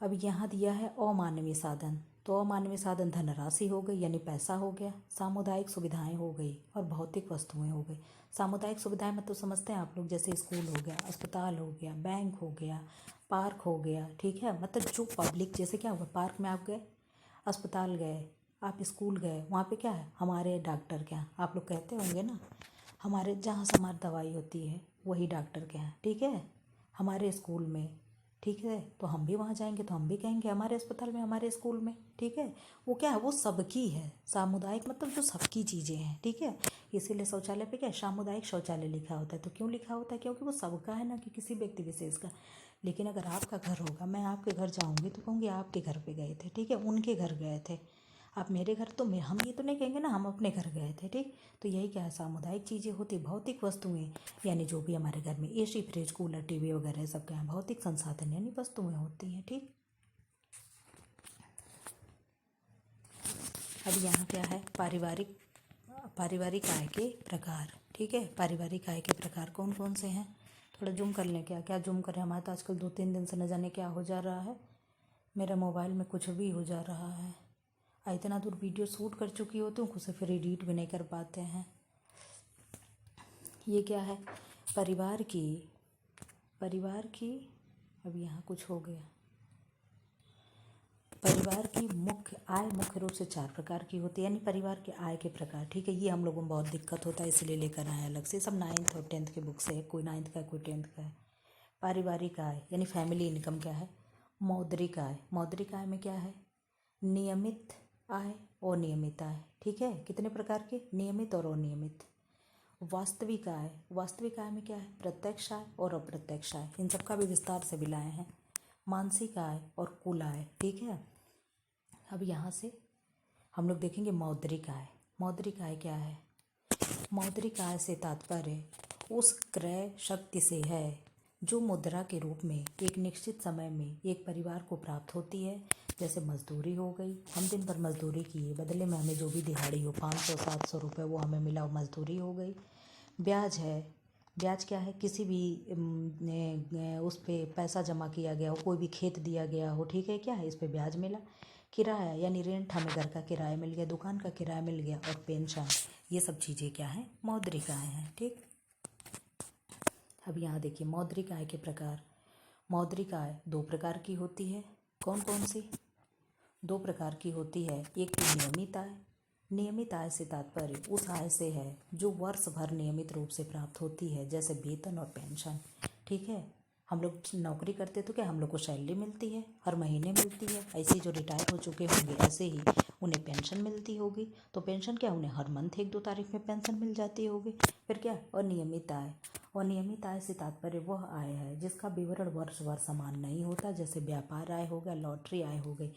अब यहाँ दिया है अमानवीय साधन। तो अमानवीय साधन धनराशि हो गई, यानी पैसा हो गया, सामुदायिक सुविधाएं हो गई और भौतिक वस्तुएं हो गई। सामुदायिक सुविधाएं मतलब समझते हैं आप लोग, जैसे स्कूल हो गया, अस्पताल हो गया, बैंक हो गया, पार्क हो गया, ठीक है। मतलब जो पब्लिक, जैसे क्या हुआ, पार्क में आप गए, अस्पताल गए, आप स्कूल गए, वहाँ पे क्या है? हमारे डॉक्टर के यहाँ, आप लोग कहते होंगे ना, हमारे जहाँ से हमारी दवाई होती है वही डॉक्टर के यहाँ, ठीक है। हमारे स्कूल में, ठीक है, तो हम भी वहाँ जाएंगे तो हम भी कहेंगे हमारे अस्पताल में, हमारे स्कूल में, ठीक है। वो क्या है? वो सबकी है। सामुदायिक मतलब जो सबकी चीज़ें हैं, ठीक है। इसीलिए शौचालय पे क्या है? सामुदायिक शौचालय लिखा होता है। तो क्यों लिखा होता है? क्योंकि वो सबका है ना, कि किसी व्यक्ति विशेष का। लेकिन अगर आपका घर होगा, मैं आपके घर जाऊँगी तो कहूँगी आपके घर पे गए थे, ठीक है, उनके घर गए थे। आप मेरे घर, तो मैं, हम ये तो नहीं कहेंगे ना हम अपने घर गए थे, ठीक। तो यही क्या है? सामुदायिक चीज़ें होती, भौतिक वस्तुएं, यानी जो भी हमारे घर में एसी, फ्रिज, कूलर, टीवी वगैरह सब क्या है? भौतिक संसाधन यानी वस्तुएं होती हैं, ठीक। अब यहाँ क्या है? पारिवारिक आय के प्रकार, ठीक है। पारिवारिक आय के प्रकार कौन कौन से हैं? थोड़ा जूम कर लें, क्या क्या जूम करें? हमारा तो आजकल 2-3 दिन से न जाने क्या हो जा रहा है, मेरा मोबाइल में कुछ भी हो जा रहा है। इतना दूर वीडियो शूट कर चुकी होती हूँ, उसे फिर एडिट भी नहीं कर पाते हैं। ये क्या है? परिवार की, अब यहाँ कुछ हो गया। परिवार की मुख्य आय मुख्य रूप से 4 प्रकार की होती है, यानी परिवार के आय के प्रकार, ठीक है। ये हम लोगों में बहुत दिक्कत होता है, इसलिए लेकर आए अलग से। सब 9th और 10th के बुक से है, कोई 9th का है, कोई 10th का है। पारिवारिक आय यानी फैमिली इनकम क्या है? मौद्रिक आय। मौद्रिक आय में क्या है? नियमित आय और अनियमित आय, ठीक है। कितने प्रकार के? नियमित और अनियमित। वास्तविक आय। वास्तविक आय में क्या है? प्रत्यक्ष आय और अप्रत्यक्ष आय, इन सबका भी विस्तार से भी लाए हैं। मानसिक आय और कुल आय, ठीक है। अब यहाँ से हम लोग देखेंगे मौद्रिक आय। मौद्रिक आय क्या है? मौद्रिक आय से तात्पर्य उस क्रय शक्ति से है जो मुद्रा के रूप में एक निश्चित समय में एक परिवार को प्राप्त होती है। जैसे मजदूरी हो गई, हम दिन भर मजदूरी किए, बदले में हमें जो भी दिहाड़ी हो, 500-700 रुपये, वो हमें मिला, वो मजदूरी हो गई। ब्याज है। ब्याज क्या है? किसी भी उस पे पैसा जमा किया गया हो, कोई भी खेत दिया गया हो, ठीक है, क्या है? इस पे ब्याज मिला। किराया यानी रेंट, हमें घर का किराया मिल गया, दुकान का किराया मिल गया, और पेंशन, ये सब चीज़ें क्या है? मौद्रिक आय हैं, ठीक। अब यहाँ देखिए मौद्रिक आय के प्रकार। मौद्रिक आय 2 प्रकार की होती है। कौन कौन सी? 2 प्रकार की होती है। एक तो नियमित आय। नियमित आय से तात्पर्य उस आय से है जो वर्ष भर नियमित रूप से प्राप्त होती है, जैसे वेतन और पेंशन, ठीक है। हम लोग नौकरी करते तो क्या हम लोग को सैलरी मिलती है, हर महीने मिलती है। ऐसे जो रिटायर हो चुके होंगे ऐसे ही उन्हें पेंशन मिलती होगी। तो पेंशन क्या, उन्हें हर मंथ 1-2 तारीख में पेंशन मिल जाती होगी। फिर क्या? अनियमित आय। अनियमित आय से तात्पर्य वह आय है जिसका विवरण वर्ष भर समान नहीं होता, जैसे व्यापार आय हो गया, लॉटरी आय हो गई।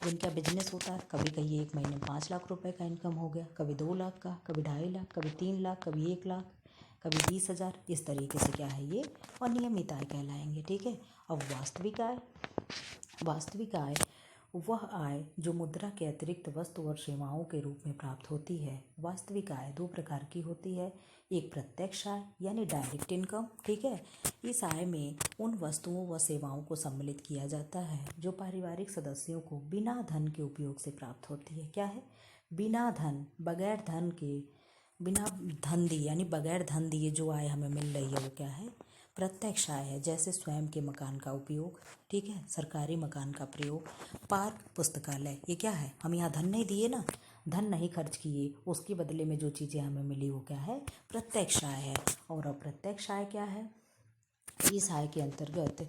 जिनका बिजनेस होता है, कभी कहीं एक महीने में 5 लाख रुपए का इनकम हो गया, कभी 2 लाख का, कभी 2.5 लाख, कभी 3 लाख, कभी 1 लाख, कभी 20,000। इस तरीके से क्या है? ये अनियमित आय कहलाएंगे, ठीक है। अब वास्तविक आय। वास्तविक आय वह आय जो मुद्रा के अतिरिक्त वस्तु और सेवाओं के रूप में प्राप्त होती है। वास्तविक आय 2 प्रकार की होती है। एक प्रत्यक्ष आय यानी डायरेक्ट इनकम, ठीक है। इस आय में उन वस्तुओं व सेवाओं को सम्मिलित किया जाता है जो पारिवारिक सदस्यों को बिना धन के उपयोग से प्राप्त होती है। क्या है? बिना धन, बगैर धन के, बिना धन दिए यानी बगैर धन दिए जो आय हमें मिल रही है वो क्या है? प्रत्यक्ष आय है। जैसे स्वयं के मकान का उपयोग, ठीक है, सरकारी मकान का प्रयोग, पार्क, पुस्तकालय, ये क्या है? हम यहाँ धन नहीं दिए ना, धन नहीं खर्च किए, उसके बदले में जो चीज़ें हमें मिली वो क्या है? प्रत्यक्ष आय है। और अप्रत्यक्ष आय क्या है? इस आय के अंतर्गत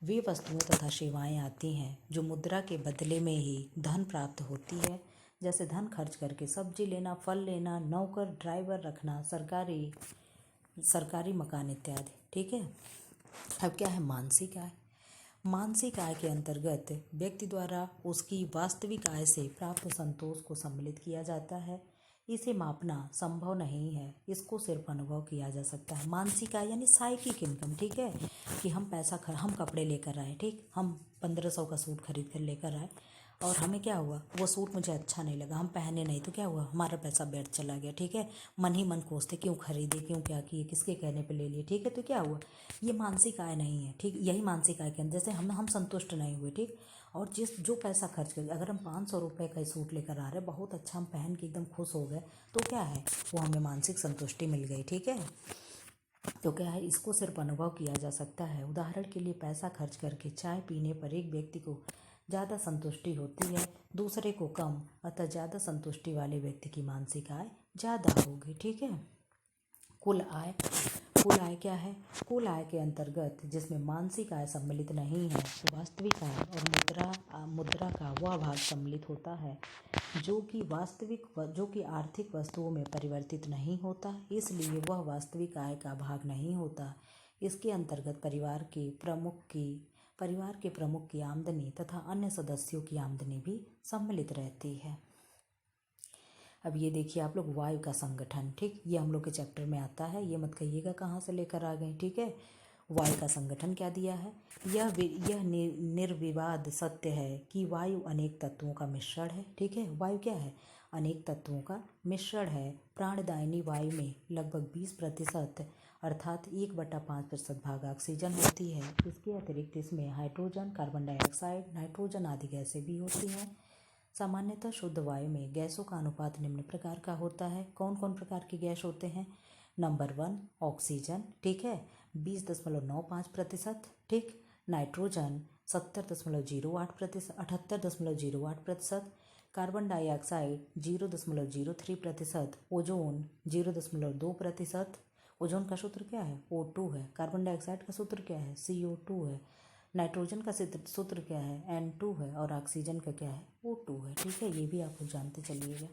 वे वस्तुएं तथा सेवाएं आती हैं जो मुद्रा के बदले में ही धन प्राप्त होती है, जैसे धन खर्च करके सब्जी लेना, फल लेना, नौकर ड्राइवर रखना, सरकारी मकान इत्यादि। ठीक है। अब क्या है मानसिक आय। मानसिक आय के अंतर्गत व्यक्ति द्वारा उसकी वास्तविक आय से प्राप्त संतोष को सम्मिलित किया जाता है। इसे मापना संभव नहीं है, इसको सिर्फ अनुभव किया जा सकता है। मानसिक आय यानी साइकिक इनकम। ठीक है, कि हम कपड़े लेकर आए, ठीक, हम 1500 का सूट खरीद कर लेकर आए और हमें क्या हुआ, वो सूट मुझे अच्छा नहीं लगा, हम पहने नहीं, तो क्या हुआ, हमारा पैसा व्यर्थ चला गया। ठीक है, मन ही मन कोसते क्यों खरीदे, क्यों क्या किए, किसके कहने पे ले लिए। ठीक है, तो क्या हुआ, ये मानसिक आय नहीं है। ठीक, यही मानसिक आय के अंदर जैसे हम संतुष्ट नहीं हुए। ठीक, और जो पैसा खर्च कर, अगर हम 500 रुपये का सूट लेकर आ रहे, बहुत अच्छा, हम पहन के एकदम खुश हो गए, तो क्या है, वो हमें मानसिक संतुष्टि मिल गई। ठीक है, तो क्या है, इसको सिर्फ अनुभव किया जा सकता है। उदाहरण के लिए पैसा खर्च करके चाय पीने पर एक व्यक्ति को ज़्यादा संतुष्टि होती है, दूसरे को कम, अतः ज़्यादा संतुष्टि वाले व्यक्ति की मानसिक आय ज़्यादा होगी। ठीक है। कुल आय। कुल आय क्या है, कुल आय के अंतर्गत जिसमें मानसिक आय सम्मिलित नहीं है, वास्तविक आय और मुद्रा का वह भाग सम्मिलित होता है जो कि आर्थिक वस्तुओं में परिवर्तित नहीं होता, इसलिए वह वास्तविक आय का भाग नहीं होता। इसके अंतर्गत परिवार के प्रमुख की आमदनी तथा अन्य सदस्यों की आमदनी भी सम्मिलित रहती है। अब ये देखिए आप लोग, वायु का संगठन। ठीक, ये हम लोग के चैप्टर में आता है, ये मत कहिएगा कहाँ से लेकर आ गए। ठीक है, वायु का संगठन क्या दिया है, यह निर्विवाद सत्य है कि वायु अनेक तत्वों का मिश्रण है। ठीक है, वायु क्या है, अनेक तत्वों का मिश्रण है। प्राणदायिनी वायु में लगभग 20% अर्थात 1/5% भाग ऑक्सीजन होती है। इसके अतिरिक्त इसमें हाइड्रोजन, कार्बन डाइऑक्साइड, नाइट्रोजन आदि गैसें भी होती हैं। सामान्यतः शुद्ध वायु में गैसों का अनुपात निम्न प्रकार का होता है। कौन कौन प्रकार की गैस होते हैं, नंबर 1 ऑक्सीजन, ठीक है, 20.95%। ठीक, nitrogen 70.08%, 78.08%, carbon dioxide 0.03%, ozone 0.2%। Ozone का सूत्र क्या है, O2 है। कार्बन डाइऑक्साइड का सूत्र क्या है, CO2 है। नाइट्रोजन का सूत्र क्या है, N2 है। और ऑक्सीजन का क्या है, O2 है। ठीक है, ये भी आप लोग जानते चलिएगा।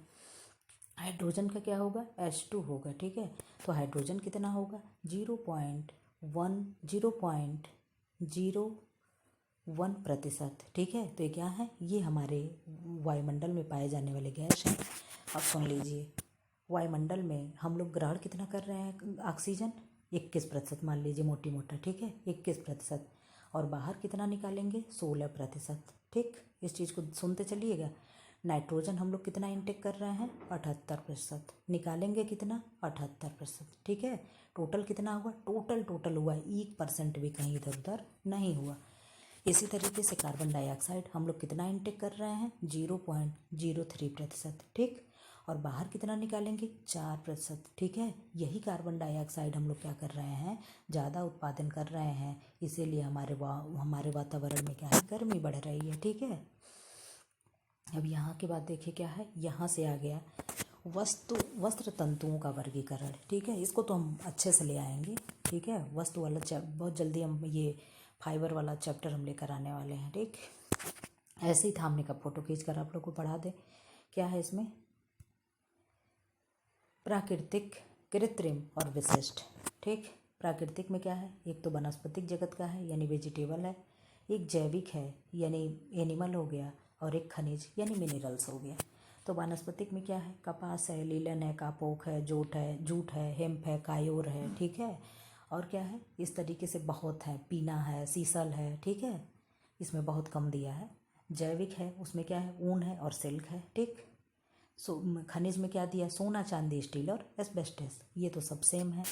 हाइड्रोजन का क्या होगा, H2 होगा। ठीक है, तो हाइड्रोजन कितना होगा, 0.01%। ठीक है, तो ये क्या है, ये हमारे वायुमंडल में पाए जाने वाले गैस हैं। अब सुन लीजिए, वायुमंडल में हम लोग ग्रहण कितना कर रहे हैं, ऑक्सीजन 21% मान लीजिए, मोटी मोटा। ठीक है, 21%। और बाहर कितना निकालेंगे, 16%। ठीक, इस चीज़ को सुनते चलिएगा। नाइट्रोजन हम लोग कितना इनटेक कर रहे हैं, 78%। निकालेंगे कितना, 78%। ठीक है, टोटल कितना हुआ, टोटल हुआ 1% भी कहीं इधर उधर नहीं हुआ। इसी तरीके से कार्बन डाइऑक्साइड हम लोग कितना इनटेक कर रहे हैं, 0.03%। ठीक, और बाहर कितना निकालेंगे, 4%। ठीक है, यही कार्बन डाइऑक्साइड हम लोग क्या कर रहे हैं, ज़्यादा उत्पादन कर रहे हैं, इसीलिए हमारे वातावरण में क्या है, गर्मी बढ़ रही है। ठीक है, अब यहाँ के बाद देखिए क्या है, यहाँ से आ गया वस्त्र तंतुओं का वर्गीकरण। ठीक है, इसको तो हम अच्छे से ले आएंगे। ठीक है, वस्तु वाला बहुत जल्दी हम ये फाइबर वाला चैप्टर हम लेकर आने वाले हैं। ठीक, ऐसे ही था, हमने कब फोटो खींच कर आप लोग को पढ़ा दे। क्या है इसमें, प्राकृतिक, कृत्रिम और विशिष्ट। ठीक, प्राकृतिक में क्या है, एक तो वनस्पतिक जगत का है यानी वेजिटेबल है, एक जैविक है यानी एनिमल हो गया, और एक खनिज यानी मिनरल्स हो गया। तो वनस्पतिक में क्या है, कपास है, लीलन है, कापोक है, जूट है, हेम्प है, कायोर है। ठीक है, और क्या है, इस तरीके से बहुत है, पीना है, सीसल है। ठीक है, इसमें बहुत कम दिया है। जैविक है, उसमें क्या है, ऊन है और सिल्क है। ठीक, खनिज में क्या दिया, सोना, चांदी, स्टील और एस्बेस्टस, ये तो सब सेम है।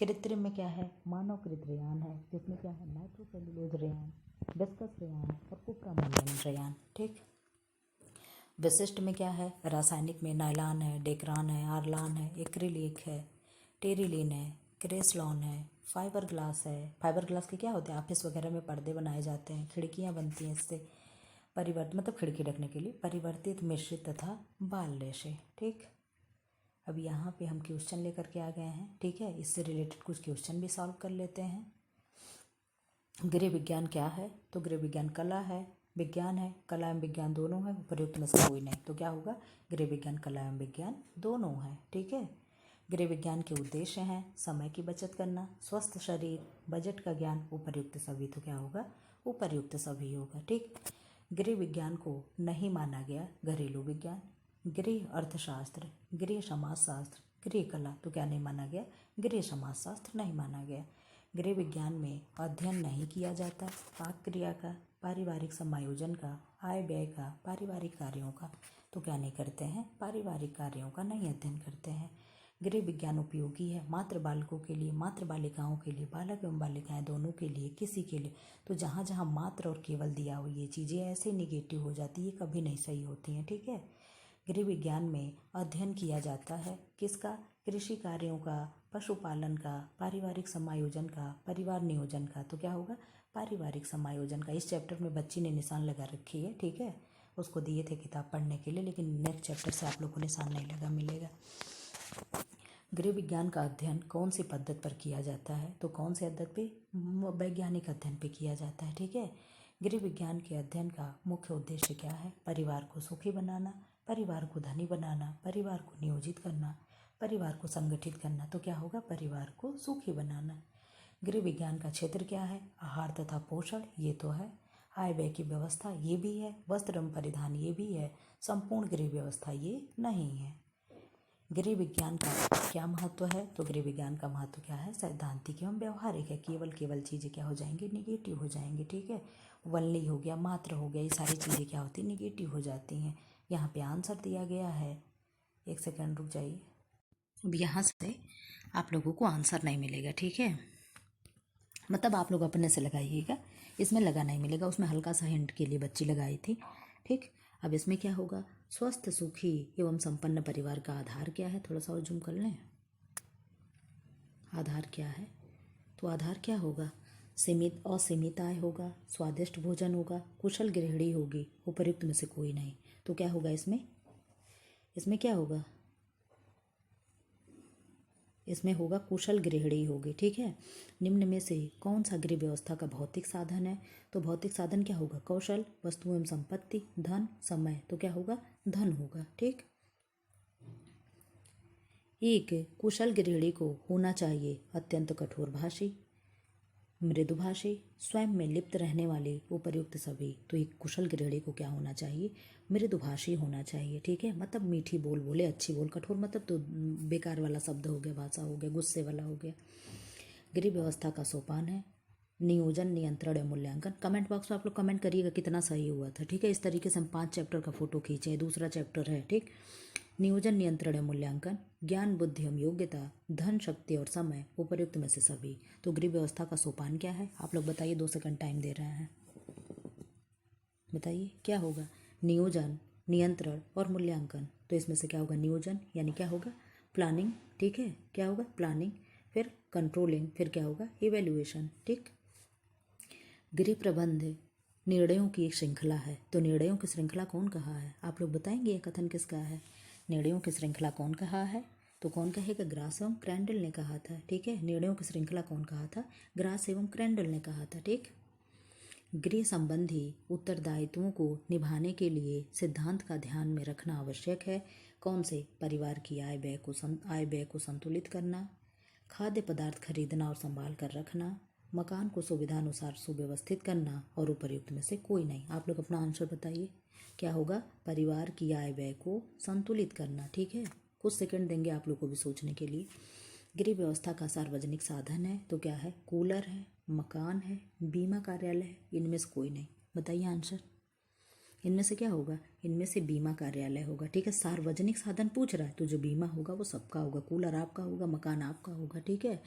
कृत्रिम में क्या है, मानवकृत रेयान है, जिसमें क्या है, नाइट्रोसेल्यूलोज रेयान, विस्कस रेयान और कुप्रामोनियम रेयान। ठीक, विशिष्ट में क्या है, रासायनिक में नायलॉन है, डेक्रान है, आर्लान है, एक्रिलिक है, टेरिलीन है, क्रेस्लॉन है, फाइबर ग्लास है। फाइबर ग्लास के क्या होते हैं, ऑफिस वगैरह में पर्दे बनाए जाते हैं, खिड़कियाँ बनती हैं इससे, मतलब खिड़की रखने के लिए, परिवर्तित, मिश्रित तथा बाल रेशे। ठीक, अब यहाँ पे हम क्वेश्चन लेकर के आ गए हैं। ठीक है, इससे रिलेटेड कुछ क्वेश्चन भी सॉल्व कर लेते हैं। गृह विज्ञान क्या है? तो गृह विज्ञान कला है, विज्ञान है, कला एवं विज्ञान दोनों है, उपर्युक्त में से कोई नहीं। तो क्या होगा? गृह विज्ञान कला एवं विज्ञान दोनों है। ठीक है। गृह विज्ञान के उद्देश्य हैं समय की बचत करना, स्वस्थ शरीर, बजट का ज्ञान, उपर्युक्त सभी। तो क्या होगा? उपर्युक्त सभी होगा। ठीक। गृह विज्ञान को नहीं माना गया घरेलू विज्ञान, गृह अर्थशास्त्र, गृह समाजशास्त्र, गृह कला। तो क्या नहीं माना गया? गृह समाजशास्त्र नहीं माना गया। गृह विज्ञान में अध्ययन नहीं किया जाता पाक क्रिया का, पारिवारिक समायोजन का, आय व्यय का, पारिवारिक कार्यों का। तो क्या नहीं करते हैं? पारिवारिक कार्यों का नहीं अध्ययन करते हैं। गृह विज्ञान उपयोगी है मात्र बालकों के लिए, मात्र बालिकाओं के लिए, बालक एवं बालिकाएं दोनों के लिए, किसी के लिए। तो जहाँ जहाँ मात्र और केवल दिया हो ये चीज़ें ऐसे निगेटिव हो जाती है, कभी नहीं सही होती हैं। ठीक है। गृह विज्ञान में अध्ययन किया जाता है किसका? कृषि कार्यों का, पशुपालन का, पारिवारिक समायोजन का, परिवार नियोजन का। तो क्या होगा? पारिवारिक समायोजन का। इस चैप्टर में बच्ची ने निशान लगा रखी है। ठीक है। उसको दिए थे किताब पढ़ने के लिए, लेकिन नेक्स्ट चैप्टर से आप लोग को निशान नहीं लगा मिलेगा। गृह विज्ञान का अध्ययन कौन सी पद्धति पर किया जाता है? तो कौन से पद्धति पे? वैज्ञानिक अध्ययन पे किया जाता है। ठीक है। गृह विज्ञान के अध्ययन का मुख्य उद्देश्य क्या है? परिवार को सुखी बनाना, परिवार को धनी बनाना, परिवार को नियोजित करना, परिवार को संगठित करना। तो क्या होगा? परिवार को सुखी बनाना। गृह विज्ञान का क्षेत्र क्या है? आहार तथा पोषण, ये तो है। आय व्यय की व्यवस्था, ये भी है। वस्त्र एवं परिधान, ये भी है। संपूर्ण गृह व्यवस्था, ये नहीं है। गृह विज्ञान का क्या महत्व है? तो गृह विज्ञान का महत्व क्या है? सैद्धांतिक एवं व्यवहारिक है। केवल चीज़ें क्या हो जाएंगी? निगेटिव हो जाएंगी। ठीक है। वनली हो गया, मात्र हो गया, ये सारी चीज़ें क्या होती? निगेटिव हो जाती हैं। यहाँ पे आंसर दिया गया है, एक सेकंड रुक जाइए। अब यहाँ से आप लोगों को आंसर नहीं मिलेगा। ठीक है। मतलब आप लोग अपने से लगाइएगा, इसमें लगा नहीं मिलेगा। उसमें हल्का सा हिंट के लिए बच्ची लगाई थी। ठीक। अब इसमें क्या होगा? स्वस्थ, सुखी एवं संपन्न परिवार का आधार क्या है? थोड़ा सा और जूम कर लें। आधार क्या है? तो आधार क्या होगा? सीमित और सीमित आय होगा, स्वादिष्ट भोजन होगा, कुशल गृहिणी होगी, उपर्युक्त में से कोई नहीं। तो क्या होगा इसमें? इसमें क्या होगा? इसमें होगा कुशल गृहिणी होगी। ठीक है। निम्न में से कौन सा गृह व्यवस्था का भौतिक साधन है? तो भौतिक साधन क्या होगा? कौशल, वस्तु एवं संपत्ति, धन, समय। तो क्या होगा? धन होगा। ठीक। एक कुशल गृहिणी को होना चाहिए अत्यंत कठोरभाषी, मृदुभाषी, स्वयं में लिप्त रहने वाली, उपर्युक्त सभी। तो एक कुशल गृहिणी को क्या होना चाहिए? मृदुभाषी होना चाहिए। ठीक है। मतलब मीठी बोल बोले, अच्छी बोल। कठोर मतलब तो बेकार वाला शब्द हो गया, भाषा हो गया, गुस्से वाला हो गया। गृह व्यवस्था का सोपान है नियोजन, नियंत्रण और मूल्यांकन। कमेंट बॉक्स में आप लोग कमेंट करिएगा कितना सही हुआ था। ठीक है। इस तरीके से हम 5 चैप्टर का फोटो खींचे, दूसरा चैप्टर है। ठीक। नियोजन, नियंत्रण और मूल्यांकन, ज्ञान, बुद्धि एवं योग्यता, धन, शक्ति और समय, उपर्युक्त में से सभी। तो गृह व्यवस्था का सोपान क्या है? आप लोग बताइए, 2 सेकंड टाइम दे रहे हैं, बताइए क्या होगा? नियोजन, नियंत्रण और मूल्यांकन। तो इसमें से क्या होगा? नियोजन यानी क्या होगा? प्लानिंग। ठीक है। क्या होगा? प्लानिंग। फिर कंट्रोलिंग, फिर क्या होगा? इवेल्युएशन। ठीक। गृह प्रबंध निर्णयों की एक श्रृंखला है। तो निर्णयों की श्रृंखला कौन कहा है? आप लोग बताएंगे ये कथन किसका है? निर्णयों की श्रृंखला कौन कहा है? तो कौन कहेगा? ग्रास एवं क्रैंडल ने कहा था। ठीक है। निर्णयों की श्रृंखला कौन कहा था? ग्रास एवं क्रैंडल ने कहा था। ठीक। गृह संबंधी उत्तरदायित्वों को निभाने के लिए सिद्धांत का ध्यान में रखना आवश्यक है। कौन से? परिवार की आय व्यय को संतुलित करना, खाद्य पदार्थ खरीदना और संभाल कर रखना, मकान को सुविधानुसार सुव्यवस्थित करना, और उपर्युक्त में से कोई नहीं। आप लोग अपना आंसर बताइए क्या होगा? परिवार की आय व्यय को संतुलित करना। ठीक है। कुछ सेकंड देंगे आप लोग को भी सोचने के लिए। गृह व्यवस्था का सार्वजनिक साधन है तो क्या है? कूलर है, मकान है, बीमा कार्यालय है, इनमें से कोई नहीं। बताइए आंसर। इनमें से क्या होगा? इनमें से बीमा कार्यालय होगा। ठीक है। सार्वजनिक साधन पूछ रहा है तो जो बीमा होगा वो सबका होगा। कूलर आपका होगा, मकान आपका होगा। ठीक है।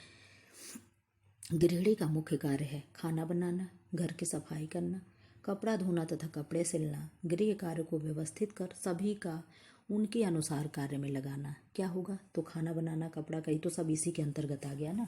गृहिणी का मुख्य कार्य है खाना बनाना, घर की सफाई करना, कपड़ा धोना तथा कपड़े सिलना, गृह कार्य को व्यवस्थित कर सभी का उनके अनुसार कार्य में लगाना। क्या होगा, तो खाना बनाना, कपड़ा का, ये तो सब इसी के अंतर्गत आ गया ना।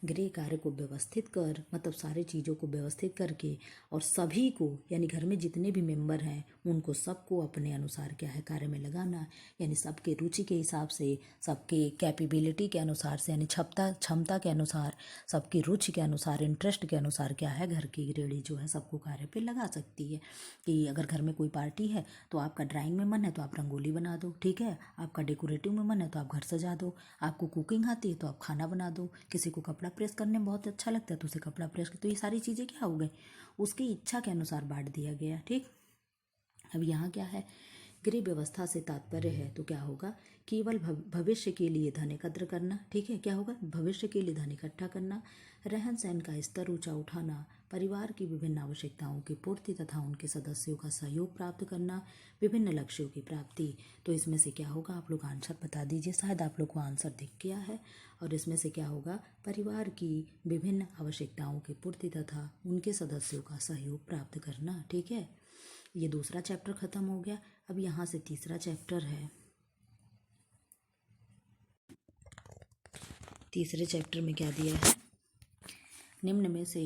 गृह कार्य को व्यवस्थित कर मतलब सारी चीज़ों को व्यवस्थित करके और सभी को यानी घर में जितने भी मेंबर हैं उनको सबको अपने अनुसार क्या है कार्य में लगाना, यानी सबके रुचि के हिसाब से, सबके कैपेबिलिटी के अनुसार से, यानी क्षमता के अनुसार, सबकी रुचि के अनुसार, इंटरेस्ट के अनुसार क्या है घर की गृहिणी जो है सबको कार्य पे लगा सकती है। कि अगर घर में कोई पार्टी है तो आपका ड्राइंग में मन है तो आप रंगोली बना दो, ठीक है, आपका डेकोरेटिव में मन है तो आप घर सजा दो, आपको कुकिंग आती है तो आप खाना बना दो, किसी को कपड़ा प्रेस करने में बहुत अच्छा लगता है तो उसे कपड़ा प्रेस कर, तो ये सारी चीज़ें क्या हो गई, उसकी इच्छा के अनुसार बांट दिया गया। ठीक, अब यहाँ क्या है, गृह व्यवस्था से तात्पर्य है तो क्या होगा, केवल भविष्य के लिए धन एकत्र करना, ठीक है, क्या होगा, भविष्य के लिए धन इकट्ठा करना, रहन सहन का स्तर ऊंचा उठाना, परिवार की विभिन्न आवश्यकताओं की पूर्ति तथा उनके सदस्यों का सहयोग प्राप्त करना, विभिन्न लक्ष्यों की प्राप्ति। तो इसमें से क्या होगा, आप लोग आंसर बता दीजिए, शायद आप लोग को आंसर दिख गया है। और इसमें से क्या होगा, परिवार की विभिन्न आवश्यकताओं की पूर्ति तथा उनके सदस्यों का सहयोग प्राप्त करना। ठीक है, ये दूसरा चैप्टर खत्म हो गया। अब यहाँ से तीसरा चैप्टर है। तीसरे चैप्टर में क्या दिया है, निम्न में से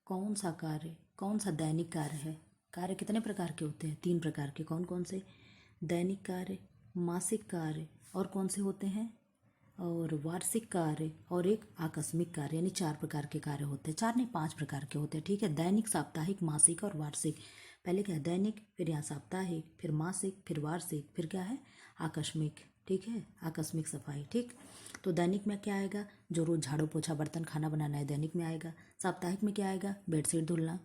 कौन सा दैनिक कार्य है। कार्य कितने प्रकार के होते हैं, 3 प्रकार के, कौन कौन से, दैनिक कार्य, मासिक कार्य और कौन से होते हैं, और वार्षिक कार्य और एक आकस्मिक कार्य, यानी 4 प्रकार के कार्य होते हैं, 4 नहीं 5 प्रकार के होते हैं। ठीक है, दैनिक, साप्ताहिक, मासिक और वार्षिक। पहले क्या है, दैनिक, फिर यहाँ साप्ताहिक, फिर मासिक, फिर वार्षिक, फिर क्या है, आकस्मिक। ठीक है, आकस्मिक सफाई। ठीक, तो दैनिक में क्या आएगा, जो रोज़ झाड़ू पोछा बर्तन खाना बनाना है दैनिक में आएगा। साप्ताहिक में क्या आएगा, बेडशीट धुलना,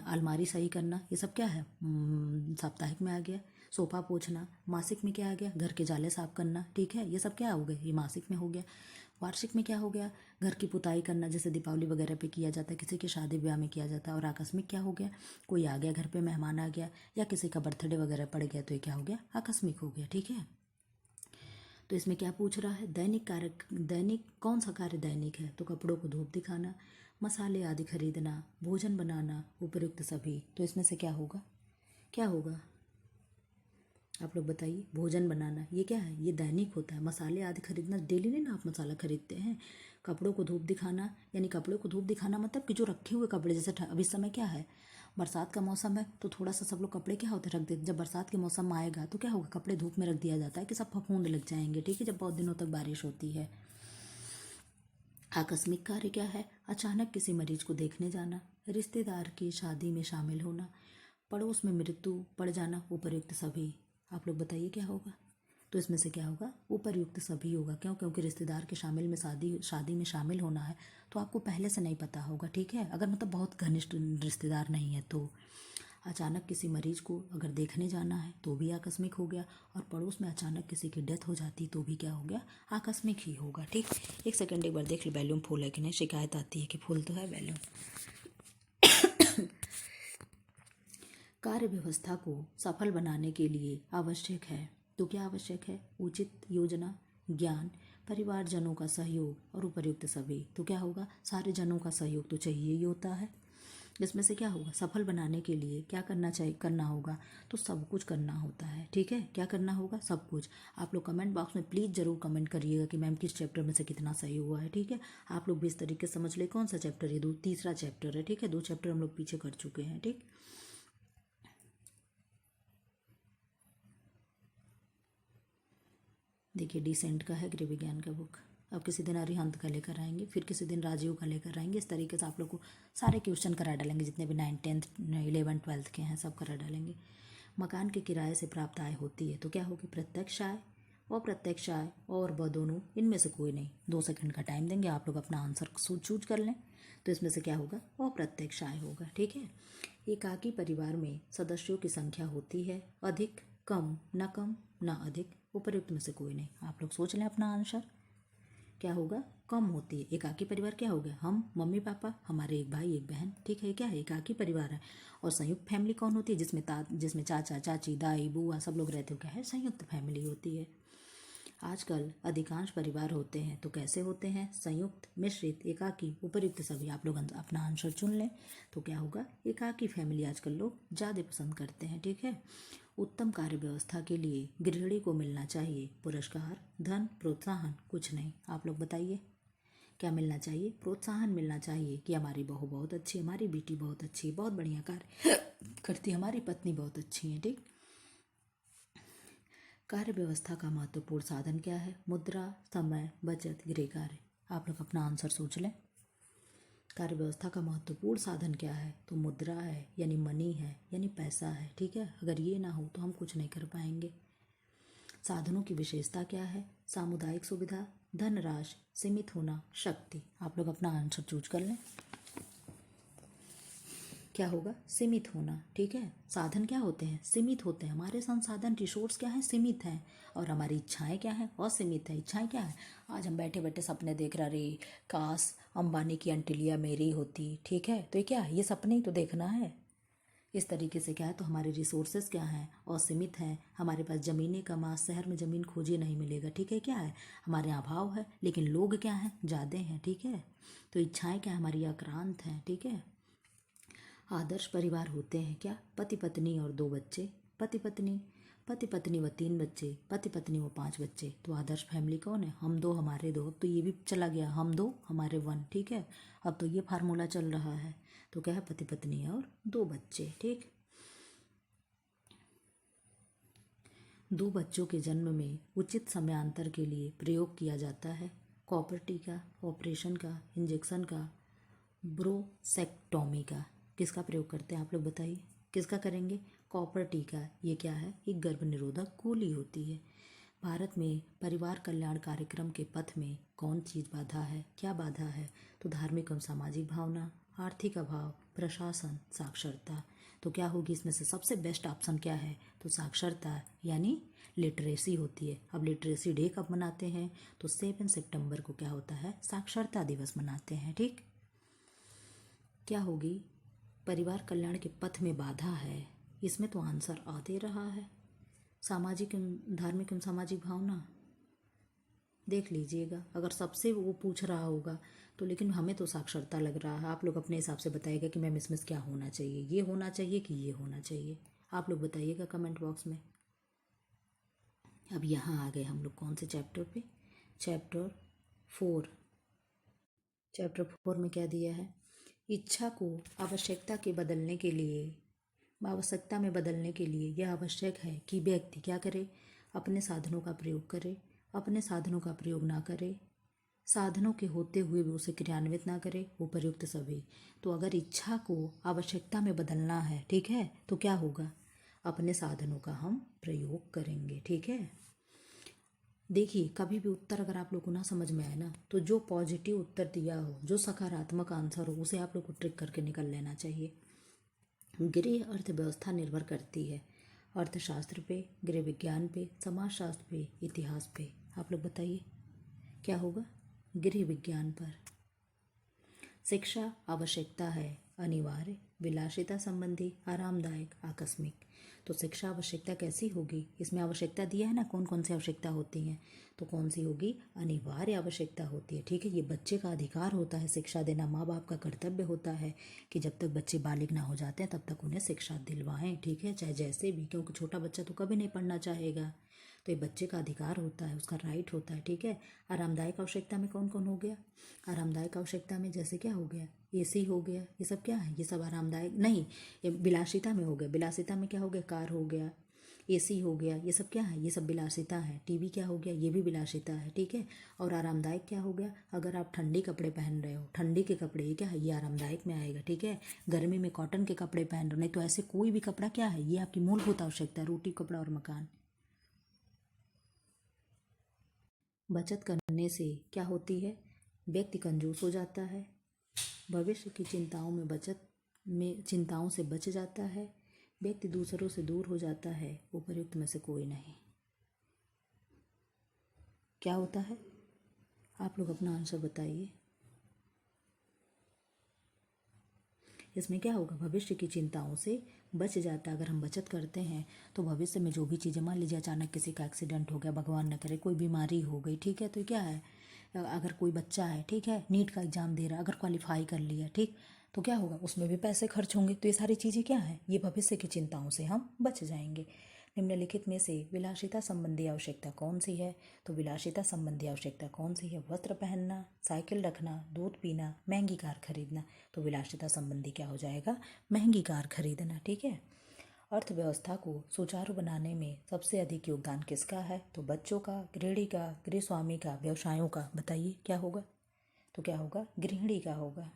अलमारी सही करना, ये सब क्या है, साप्ताहिक में आ गया। सोफा पोछना, मासिक में क्या आ गया, घर के जाले साफ करना, ठीक है, ये सब क्या हो गए, ये मासिक में हो गया। वार्षिक में क्या हो गया, घर की पुताई करना, जैसे दीपावली वगैरह पे किया जाता है, किसी की शादी ब्याह में किया जाता है। और आकस्मिक क्या हो गया, कोई आ गया घर पे, मेहमान आ गया, या किसी का बर्थडे वगैरह पड़ गया तो ये क्या हो गया, आकस्मिक हो गया। ठीक है, तो इसमें क्या पूछ रहा है, दैनिक कार्य, दैनिक कौन सा कार्य दैनिक है, तो कपड़ों को धूप दिखाना, मसाले आदि खरीदना, भोजन बनाना, उपयुक्त सभी। तो इसमें से क्या होगा, क्या होगा, आप लोग बताइए, भोजन बनाना ये क्या है, ये दैनिक होता है। मसाले आदि खरीदना, डेली नहीं ना आप मसाला खरीदते हैं। कपड़ों को धूप दिखाना, यानी कपड़ों को धूप दिखाना मतलब कि जो रखे हुए कपड़े, जैसे अभी इस समय क्या है, बरसात का मौसम है तो थोड़ा सा सब लोग कपड़े क्या होते हैं रख देते, जब बरसात के मौसम में आएगा तो क्या होगा, कपड़े धूप में रख दिया जाता है कि सब फफूंद लग जाएंगे। ठीक है, जब बहुत दिनों तक बारिश होती है। आकस्मिक कार्य क्या है, अचानक किसी मरीज को देखने जाना, रिश्तेदार की शादी में शामिल होना, पड़ोस में मृत्यु पड़ जाना, उपर्युक्त सभी। आप लोग बताइए क्या होगा, तो इसमें से क्या होगा, उपर्युक्त सभी होगा। क्यों, क्योंकि रिश्तेदार के शामिल में शादी में शामिल होना है तो आपको पहले से नहीं पता होगा। ठीक है, अगर मतलब बहुत घनिष्ठ रिश्तेदार नहीं है तो। अचानक किसी मरीज को अगर देखने जाना है तो भी आकस्मिक हो गया, और पड़ोस में अचानक किसी की डेथ हो जाती तो भी क्या हो गया, आकस्मिक ही होगा। ठीक, एक सेकंड एक बार देख लो वैल्यूम फुल है कि नहीं, शिकायत आती है कि फुल तो है वैल्यूम। कार्य व्यवस्था को सफल बनाने के लिए आवश्यक है, तो क्या आवश्यक है, उचित योजना, ज्ञान, परिवारजनों का सहयोग और उपयुक्त सभी। तो क्या होगा, सारे जनों का सहयोग तो चाहिए ही होता है। इसमें से क्या होगा, सफल बनाने के लिए क्या करना चाहिए, करना होगा, तो सब कुछ करना होता है। ठीक है, क्या करना होगा, सब कुछ। आप लोग कमेंट बॉक्स में प्लीज़ ज़रूर कमेंट करिएगा कि मैम किस चैप्टर में से कितना सही हुआ है। ठीक है, आप लोग भी इस तरीके से समझ ले कौन सा चैप्टर है, तीसरा चैप्टर है। ठीक है, 2 चैप्टर हम लोग पीछे कर चुके हैं। ठीक, देखिए डिसेंट का है, गृह विज्ञान का बुक। अब किसी दिन अरिहंत का लेकर आएंगे, फिर किसी दिन राजीव का लेकर आएंगे। इस तरीके से आप लोग को सारे क्वेश्चन करा डालेंगे, जितने भी 9, 10, 11, 12 के हैं सब करा डालेंगे। मकान के किराए से प्राप्त आय होती है तो क्या होगी, प्रत्यक्ष आय, अप्रत्यक्ष आय और व दोनों, इनमें से कोई नहीं। 2 सेकंड का टाइम देंगे, आप लोग अपना आंसर चूज कर लें। तो इसमें से क्या होगा, अप्रत्यक्ष आय होगा। ठीक है, एकाकी परिवार में सदस्यों की संख्या होती है अधिक, कम, न अधिक, उपर्युक्त में से कोई नहीं। आप लोग सोच लें अपना आंसर, क्या होगा, कम होती है। एकाकी परिवार क्या हो गया, हम मम्मी पापा, हमारे एक भाई एक बहन। ठीक है, क्या है, एकाकी परिवार है। और संयुक्त फैमिली कौन होती है, जिसमें चाचा चाची दाई बुआ सब लोग रहते हो, क्या है, संयुक्त फैमिली होती है। आजकल अधिकांश परिवार होते हैं तो कैसे होते हैं? संयुक्त, मिश्रित, एकाकी, उपर्युक्त सभी। आप लोग अपना आंसर चुन लें तो क्या होगा? एकाकी फैमिली आजकल लोग ज़्यादा पसंद करते हैं। ठीक है। उत्तम कार्य व्यवस्था के लिए गृहिणी को मिलना चाहिए पुरस्कार, धन, प्रोत्साहन, कुछ नहीं। आप लोग बताइए क्या मिलना चाहिए? प्रोत्साहन मिलना चाहिए कि हमारी बहू बहुत अच्छी, हमारी बेटी बहुत अच्छी, बहुत बढ़िया कार्य करती, हमारी पत्नी बहुत अच्छी है। ठीक। कार्य व्यवस्था का महत्वपूर्ण साधन क्या है? मुद्रा, समय, बचत, गृह कार्य। आप लोग अपना आंसर सोच लें। कार्य व्यवस्था का महत्वपूर्ण साधन क्या है? तो मुद्रा है, यानी मनी है, यानी पैसा है। ठीक है। अगर ये ना हो तो हम कुछ नहीं कर पाएंगे। साधनों की विशेषता क्या है? सामुदायिक सुविधा, धनराशि, सीमित होना, शक्ति। आप लोग अपना आंसर चूज कर लें। क्या होगा? सीमित होना। ठीक है। साधन क्या होते हैं? सीमित होते हैं। हमारे संसाधन रिसोर्स क्या है? सीमित हैं। और हमारी इच्छाएं क्या है? असीमित है। इच्छाएं क्या है? आज हम बैठे बैठे सपने देख रहे, काश अंबानी की अंटिलिया मेरी होती। ठीक है। तो ये क्या है? ये सपने ही तो देखना है। इस तरीके से क्या है? तो हमारे रिसोर्सेज क्या हैं? असीमित हैं। हमारे पास ज़मीनें कम, आज शहर में ज़मीन खोजिए नहीं मिलेगा। ठीक है। क्या है? हमारे यहाँ अभाव है, लेकिन लोग क्या हैं? ज़्यादा हैं। ठीक है। तो इच्छाएं क्या है? हमारी आक्रांत हैं। ठीक है। आदर्श परिवार होते हैं क्या? पति पत्नी और 2 बच्चे, पति पत्नी व 3 बच्चे, पति पत्नी व 5 बच्चे। तो आदर्श फैमिली कौन है? हम 2 हमारे 2। अब तो ये भी चला गया, हम 2 हमारे 1। ठीक है। अब तो ये फार्मूला चल रहा है। तो क्या है? पति पत्नी और 2 बच्चे। ठीक। 2 बच्चों के जन्म में उचित समयांतर के लिए प्रयोग किया जाता है कॉपर टीका, ऑपरेशन का, इंजेक्शन का, ब्रोसेक्टोमी का। किसका प्रयोग करते हैं? आप लोग बताइए किसका करेंगे? कॉपर टीका। ये क्या है? एक गर्भ निरोधक गोली होती है। भारत में परिवार कल्याण कार्यक्रम के पथ में कौन चीज़ बाधा है? क्या बाधा है? तो धार्मिक एवं सामाजिक भावना, आर्थिक अभाव, प्रशासन, साक्षरता। तो क्या होगी इसमें से? सबसे बेस्ट ऑप्शन क्या है? तो साक्षरता, यानी लिटरेसी होती है। अब लिटरेसी डे कब मनाते हैं? तो 7 सितंबर को क्या होता है? साक्षरता दिवस मनाते हैं। ठीक। क्या होगी? परिवार कल्याण के पथ में बाधा है। इसमें तो आंसर आ दे रहा है। सामाजिक एवं धार्मिक एवं सामाजिक भावना देख लीजिएगा, अगर सबसे वो पूछ रहा होगा तो। लेकिन हमें तो साक्षरता लग रहा है। आप लोग अपने हिसाब से बताइएगा कि मैम इसमें क्या होना चाहिए, ये होना चाहिए कि ये होना चाहिए। आप लोग बताइएगा कमेंट बॉक्स में। अब यहाँ आ गए हम लोग कौन से चैप्टर पे? चैप्टर 4। चैप्टर 4 में क्या दिया है? इच्छा को आवश्यकता के बदलने के लिए, आवश्यकता में बदलने के लिए यह आवश्यक है कि व्यक्ति क्या करे? अपने साधनों का प्रयोग करे, अपने साधनों का प्रयोग ना करे, साधनों के होते हुए भी उसे क्रियान्वित ना करे, उपर्युक्त सभी। तो अगर इच्छा को आवश्यकता में बदलना है, ठीक है, तो क्या होगा? अपने साधनों का हम प्रयोग करेंगे। ठीक है। देखिए, कभी भी उत्तर अगर आप लोग को ना समझ में आए ना, तो जो पॉजिटिव उत्तर दिया हो, जो सकारात्मक आंसर हो, उसे आप लोग को ट्रिक करके निकल लेना चाहिए। गृह अर्थव्यवस्था निर्भर करती है अर्थशास्त्र पे, गृह विज्ञान पे, समाजशास्त्र पे, इतिहास पे। आप लोग बताइए क्या होगा? गृह विज्ञान पर। शिक्षा आवश्यकता है, अनिवार्य, विलासिता संबंधी, आरामदायक, आकस्मिक। तो शिक्षा आवश्यकता कैसी होगी? इसमें आवश्यकता दिया है ना, कौन कौन सी आवश्यकता होती हैं। तो कौन सी होगी? अनिवार्य आवश्यकता होती है। ठीक है। ये बच्चे का अधिकार होता है शिक्षा देना, माँ बाप का कर्तव्य होता है कि जब तक बच्चे बालिग ना हो जाते हैं तब तक उन्हें शिक्षा दिलवाएं। ठीक है। चाहे जैसे भी, क्योंकि छोटा बच्चा तो कभी नहीं पढ़ना चाहेगा। तो ये बच्चे का अधिकार होता है, उसका राइट होता है। ठीक है। आरामदायक आवश्यकता में कौन कौन हो गया? आरामदायक आवश्यकता में जैसे क्या हो गया? एसी हो गया। ये सब क्या है? ये सब आरामदायक नहीं। ये विलासिता में हो गया। विलासिता में क्या हो गया? कार हो गया, एसी हो गया। ये सब क्या है? ये सब विलासिता है। टीवी क्या हो गया? ये भी विलासिता है। ठीक है। और आरामदायक क्या हो गया? अगर आप ठंडी कपड़े पहन रहे हो, ठंडी के कपड़े, ये क्या है? ये आरामदायक में आएगा। ठीक है। गर्मी में कॉटन के कपड़े पहन रहे हो, नहीं तो ऐसे कोई भी कपड़ा क्या है? ये आपकी मूलभूत आवश्यकता है, रोटी कपड़ा और मकान। बचत करने से क्या होती है? व्यक्ति कंजूस हो जाता है, भविष्य की चिंताओं से बच जाता है, व्यक्ति दूसरों से दूर हो जाता है, उपर्युक्त में से कोई नहीं। क्या होता है? आप लोग अपना आंसर बताइए। इसमें क्या होगा, भविष्य की चिंताओं से बच जाता है। अगर हम बचत करते हैं तो भविष्य में जो भी चीज़ें, मान लीजिए अचानक किसी का एक्सीडेंट हो गया, भगवान न करे कोई बीमारी हो गई, ठीक है, तो क्या है, अगर कोई बच्चा है, ठीक है, नीट का एग्ज़ाम दे रहा, अगर क्वालिफाई कर लिया, ठीक, तो क्या होगा, उसमें भी पैसे खर्च होंगे। तो ये सारी चीज़ें क्या है, ये भविष्य की चिंताओं से हम बच जाएंगे। निम्नलिखित में से विलासिता संबंधी आवश्यकता कौन सी है, तो विलासिता संबंधी आवश्यकता कौन सी है, वस्त्र पहनना, साइकिल रखना, दूध पीना, महंगी कार खरीदना। तो विलासिता संबंधी क्या हो जाएगा, महंगी कार खरीदना, ठीक है। अर्थव्यवस्था को सुचारू बनाने में सबसे अधिक योगदान किसका है, तो बच्चों का, गृहिणी का, गृहस्वामी का, व्यवसायों का। बताइए क्या होगा, तो क्या होगा, गृहिणी का होगा।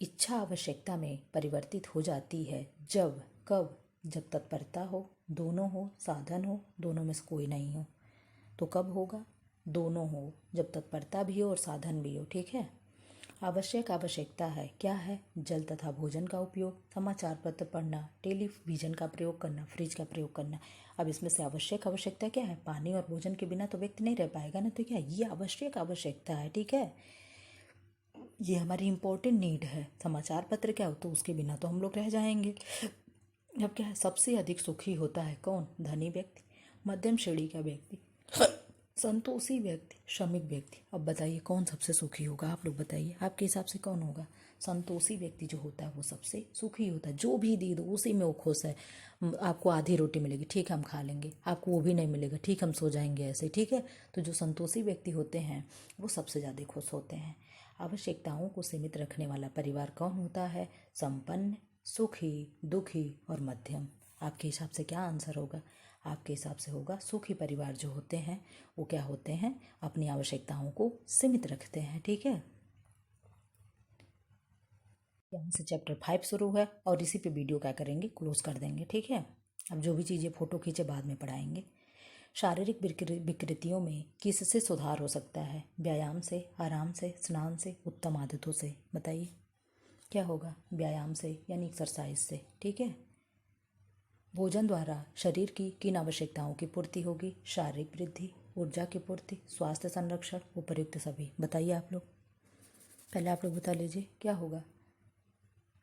इच्छा आवश्यकता में परिवर्तित हो जाती है जब, कब, जब तत्परता हो, दोनों हो, साधन हो, दोनों में से कोई नहीं हो। तो कब होगा, दोनों हो, जब तत्परता भी हो और साधन भी हो, ठीक है। आवश्यकता है, क्या है, जल तथा भोजन का उपयोग, समाचार पत्र पढ़ना, टेलीविजन का प्रयोग करना, फ्रिज का प्रयोग करना। अब इसमें से आवश्यकता क्या है, पानी और भोजन के बिना तो व्यक्ति नहीं रह पाएगा ना, तो क्या ये आवश्यकता है, ठीक है, ये हमारी इंपॉर्टेंट नीड है। समाचार पत्र क्या हो, तो उसके बिना तो हम लोग रह जाएंगे। अब क्या है, सबसे अधिक सुखी होता है कौन, धनी व्यक्ति, मध्यम श्रेणी का व्यक्ति, संतोषी व्यक्ति, श्रमिक व्यक्ति। अब बताइए कौन सबसे सुखी होगा, आप लोग बताइए, आपके हिसाब से कौन होगा। संतोषी व्यक्ति जो होता है वो सबसे सुखी होता है, जो भी दे दो उसी में वो खुश है। आपको आधी रोटी मिलेगी, ठीक हम खा लेंगे, आपको वो भी नहीं मिलेगा, ठीक हम सो जाएंगे ऐसे, ठीक है। तो जो संतोषी व्यक्ति होते हैं वो सबसे ज़्यादा खुश होते हैं। आवश्यकताओं को सीमित रखने वाला परिवार कौन होता है, संपन्न, सुखी, दुखी और मध्यम। आपके हिसाब से क्या आंसर होगा, आपके हिसाब से होगा सुखी परिवार जो होते हैं वो क्या होते हैं, अपनी आवश्यकताओं को सीमित रखते हैं, ठीक है। यहाँ से चैप्टर 5 शुरू है और इसी पे वीडियो क्या करेंगे, क्लोज कर देंगे, ठीक है। अब जो भी चीज़ें फ़ोटो खींचे बाद में पढ़ाएंगे। शारीरिक विकृतियों में किससे सुधार हो सकता है, व्यायाम से, आराम से, स्नान से, उत्तम आदतों से। बताइए क्या होगा, व्यायाम से यानी एक्सरसाइज से, ठीक है। भोजन द्वारा शरीर की किन आवश्यकताओं की पूर्ति होगी, शारीरिक वृद्धि, ऊर्जा की पूर्ति, स्वास्थ्य संरक्षण, उपर्युक्त सभी। बताइए आप लोग, पहले आप लोग बता लीजिए क्या होगा,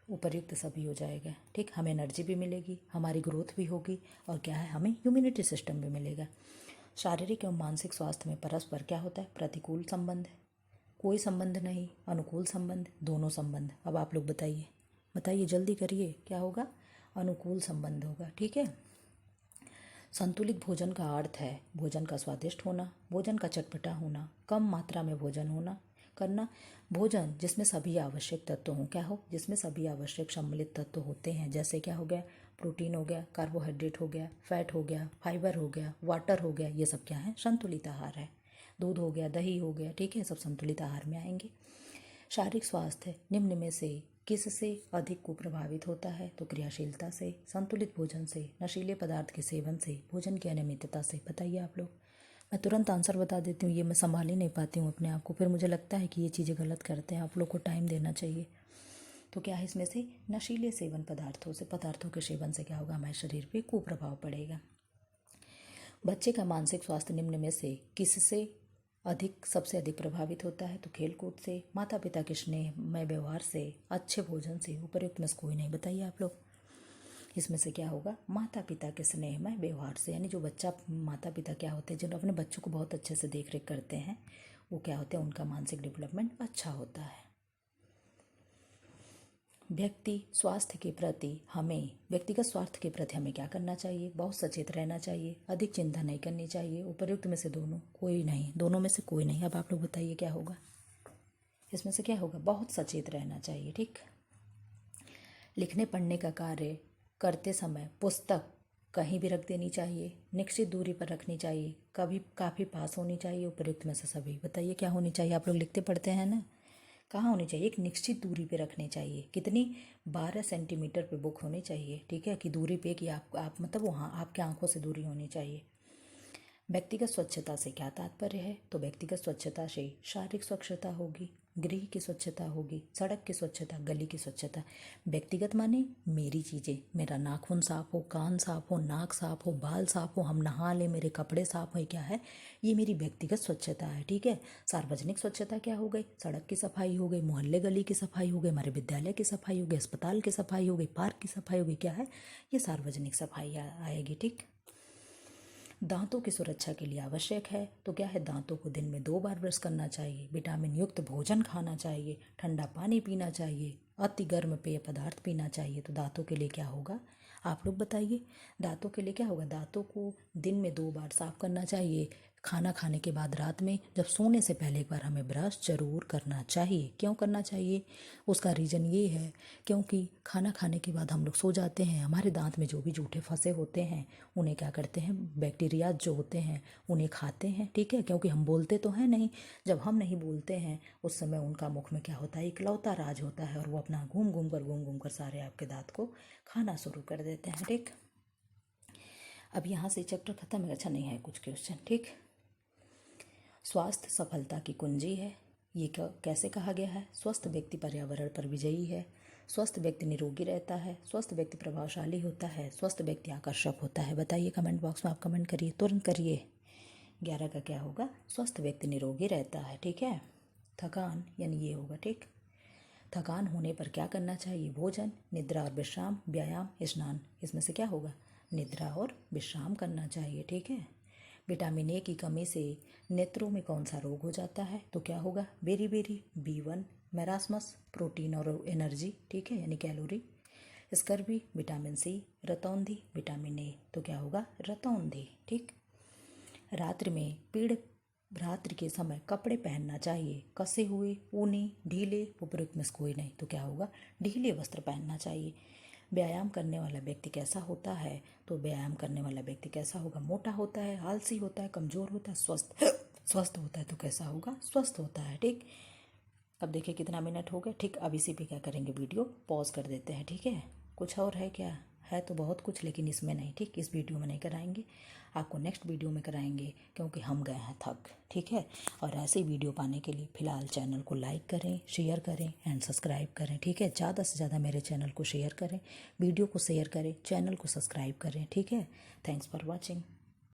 उपर्युक्त सभी हो जाएगा, ठीक। हमें एनर्जी भी मिलेगी, हमारी ग्रोथ भी होगी और क्या है, हमें इम्यूनिटी सिस्टम भी मिलेगा। शारीरिक एवं मानसिक स्वास्थ्य में परस्पर क्या होता है, प्रतिकूल संबंध, कोई संबंध नहीं, अनुकूल संबंध, दोनों संबंध। अब आप लोग बताइए, बताइए जल्दी करिए, क्या होगा, अनुकूल संबंध होगा, ठीक है। संतुलित भोजन का अर्थ है भोजन का स्वादिष्ट होना, भोजन का चटपटा होना, कम मात्रा में भोजन होना करना, भोजन जिसमें सभी आवश्यक तत्व हों, क्या हो, जिसमें सभी आवश्यक सम्मिलित तत्व होते हैं, जैसे क्या हो गया, प्रोटीन हो गया, कार्बोहाइड्रेट हो गया, फैट हो गया, फाइबर हो गया, वाटर हो गया, ये सब क्या है, संतुलित आहार है। दूध हो गया, दही हो गया, ठीक है, सब संतुलित आहार में आएंगे। शारीरिक स्वास्थ्य निम्न में से किससे अधिक कुप्रभावित होता है, तो क्रियाशीलता से, संतुलित भोजन से, नशीले पदार्थ के सेवन से, भोजन की अनियमितता से। बताइए आप लोग, मैं तुरंत आंसर बता देती हूँ, ये मैं संभाल ही नहीं पाती हूँ अपने आप को, फिर मुझे लगता है कि ये चीज़ें गलत करते हैं, आप लोग को टाइम देना चाहिए। तो क्या है इसमें से, नशीले सेवन पदार्थों के सेवन से क्या होगा, हमारे शरीर पे कुप्रभाव पड़ेगा। बच्चे का मानसिक स्वास्थ्य निम्न में से किससे सबसे अधिक प्रभावित होता है, तो खेलकूद से, माता पिता के स्नेहमय व्यवहार से, अच्छे भोजन से, उपयुक्त में से कोई नहीं। बताइए आप लोग, इसमें से क्या होगा, माता पिता के स्नेहमय व्यवहार से, यानी जो बच्चा, माता पिता क्या होते हैं, जो अपने बच्चों को बहुत अच्छे से देख रेख करते हैं, वो क्या होते हैं, उनका मानसिक डेवलपमेंट अच्छा होता है। व्यक्तिगत स्वास्थ्य के प्रति हमें क्या करना चाहिए, बहुत सचेत रहना चाहिए, अधिक चिंता नहीं करनी चाहिए, उपयुक्त में से दोनों में से कोई नहीं। अब आप लोग बताइए क्या होगा, इसमें से क्या होगा, बहुत सचेत रहना चाहिए, ठीक। लिखने पढ़ने का कार्य करते समय पुस्तक कहीं भी रख देनी चाहिए, निश्चित दूरी पर रखनी चाहिए, कभी काफ़ी पास होनी चाहिए, उपयुक्त में से सभी। बताइए क्या होनी चाहिए, आप लोग लिखते पढ़ते हैं ना, कहाँ होनी चाहिए, एक निश्चित दूरी पे रखनी चाहिए, कितनी, 12 सेंटीमीटर पे बुक होनी चाहिए, ठीक है, कि दूरी पे, कि आप मतलब वहाँ आपके आंखों से दूरी होनी चाहिए। व्यक्तिगत स्वच्छता से क्या तात्पर्य है, तो व्यक्तिगत स्वच्छता से शारीरिक स्वच्छता होगी, गृह की स्वच्छता होगी, सड़क की स्वच्छता, गली की स्वच्छता। व्यक्तिगत माने मेरी चीज़ें, मेरा नाखून साफ हो, कान साफ हो, नाक साफ हो, बाल साफ हो, हम नहा लें, मेरे कपड़े साफ हो, क्या है ये मेरी व्यक्तिगत स्वच्छता है, ठीक है। सार्वजनिक स्वच्छता क्या हो गई, सड़क की सफाई हो गई, मोहल्ले गली की सफाई हो गई, हमारे विद्यालय की सफाई हो गई, अस्पताल की सफाई हो गई, पार्क की सफाई हो गई, क्या है ये सार्वजनिक सफाई आएगी, ठीक। दांतों की सुरक्षा के लिए आवश्यक है तो क्या है, दांतों को दिन में 2 बार ब्रश करना चाहिए, विटामिन युक्त भोजन खाना चाहिए, ठंडा पानी पीना चाहिए, अति गर्म पेय पदार्थ पीना चाहिए। तो दांतों के लिए क्या होगा, आप लोग बताइए। दांतों के लिए क्या होगा, दांतों को दिन में 2 बार साफ करना चाहिए, खाना खाने के बाद रात में जब सोने से पहले एक बार हमें ब्रश जरूर करना चाहिए। क्यों करना चाहिए, उसका रीज़न ये है क्योंकि खाना खाने के बाद हम लोग सो जाते हैं, हमारे दांत में जो भी जूठे फंसे होते हैं उन्हें क्या करते हैं, बैक्टीरिया जो होते हैं उन्हें खाते हैं, ठीक है। क्योंकि हम बोलते तो हैं नहीं, जब हम नहीं बोलते हैं उस समय उनका मुख में क्या होता है, इकलौता राज होता है और वो अपना घूम घूम कर सारे आपके दांत को खाना शुरू कर देते हैं, ठीक। अब यहाँ से चैप्टर खत्म है, अच्छा नहीं है कुछ क्वेश्चन, ठीक। स्वास्थ्य सफलता की कुंजी है, ये कैसे कहा गया है, स्वस्थ व्यक्ति पर्यावरण पर विजयी है, स्वस्थ व्यक्ति निरोगी रहता है, स्वस्थ व्यक्ति प्रभावशाली होता है, स्वस्थ व्यक्ति आकर्षक होता है। बताइए कमेंट बॉक्स में, आप कमेंट करिए, तुरंत करिए। 11 का क्या होगा, स्वस्थ व्यक्ति निरोगी रहता है, ठीक है। थकान यानी ये होगा, ठीक। थकान होने पर क्या करना चाहिए, भोजन, निद्रा और विश्राम, व्यायाम, स्नान। इसमें से क्या होगा, निद्रा और विश्राम करना चाहिए, ठीक है। विटामिन ए की कमी से नेत्रों में कौन सा रोग हो जाता है, तो क्या होगा, बेरी B1, मैरास्मस, प्रोटीन और एनर्जी, ठीक है, यानी कैलोरी, स्कर्वी, विटामिन सी, रतौंधी, विटामिन ए, तो क्या होगा, रतौंधी, ठीक। रात्रि के समय कपड़े पहनना चाहिए, कसे हुए, ऊनी, ढीले, उपयुक्त में से कोई नहीं, तो क्या होगा, ढीले वस्त्र पहनना चाहिए। व्यायाम करने वाला व्यक्ति कैसा होता है, तो व्यायाम करने वाला व्यक्ति कैसा होगा, मोटा होता है, आलसी होता है, कमजोर होता है, स्वस्थ होता है, तो कैसा होगा, स्वस्थ होता है, ठीक। अब देखिए कितना मिनट हो गया, ठीक। अब इसी पे क्या करेंगे, वीडियो पॉज कर देते हैं, ठीक है। कुछ और है क्या, है तो बहुत कुछ लेकिन इसमें नहीं, ठीक, इस वीडियो में नहीं कराएंगे, आपको नेक्स्ट वीडियो में कराएंगे क्योंकि हम गए हैं थक, ठीक है। और ऐसे वीडियो पाने के लिए फ़िलहाल चैनल को लाइक करें, शेयर करें एंड सब्सक्राइब करें, ठीक है। ज़्यादा से ज़्यादा मेरे चैनल को शेयर करें, वीडियो को शेयर करें, चैनल को सब्सक्राइब करें, ठीक है। Thanks for watching.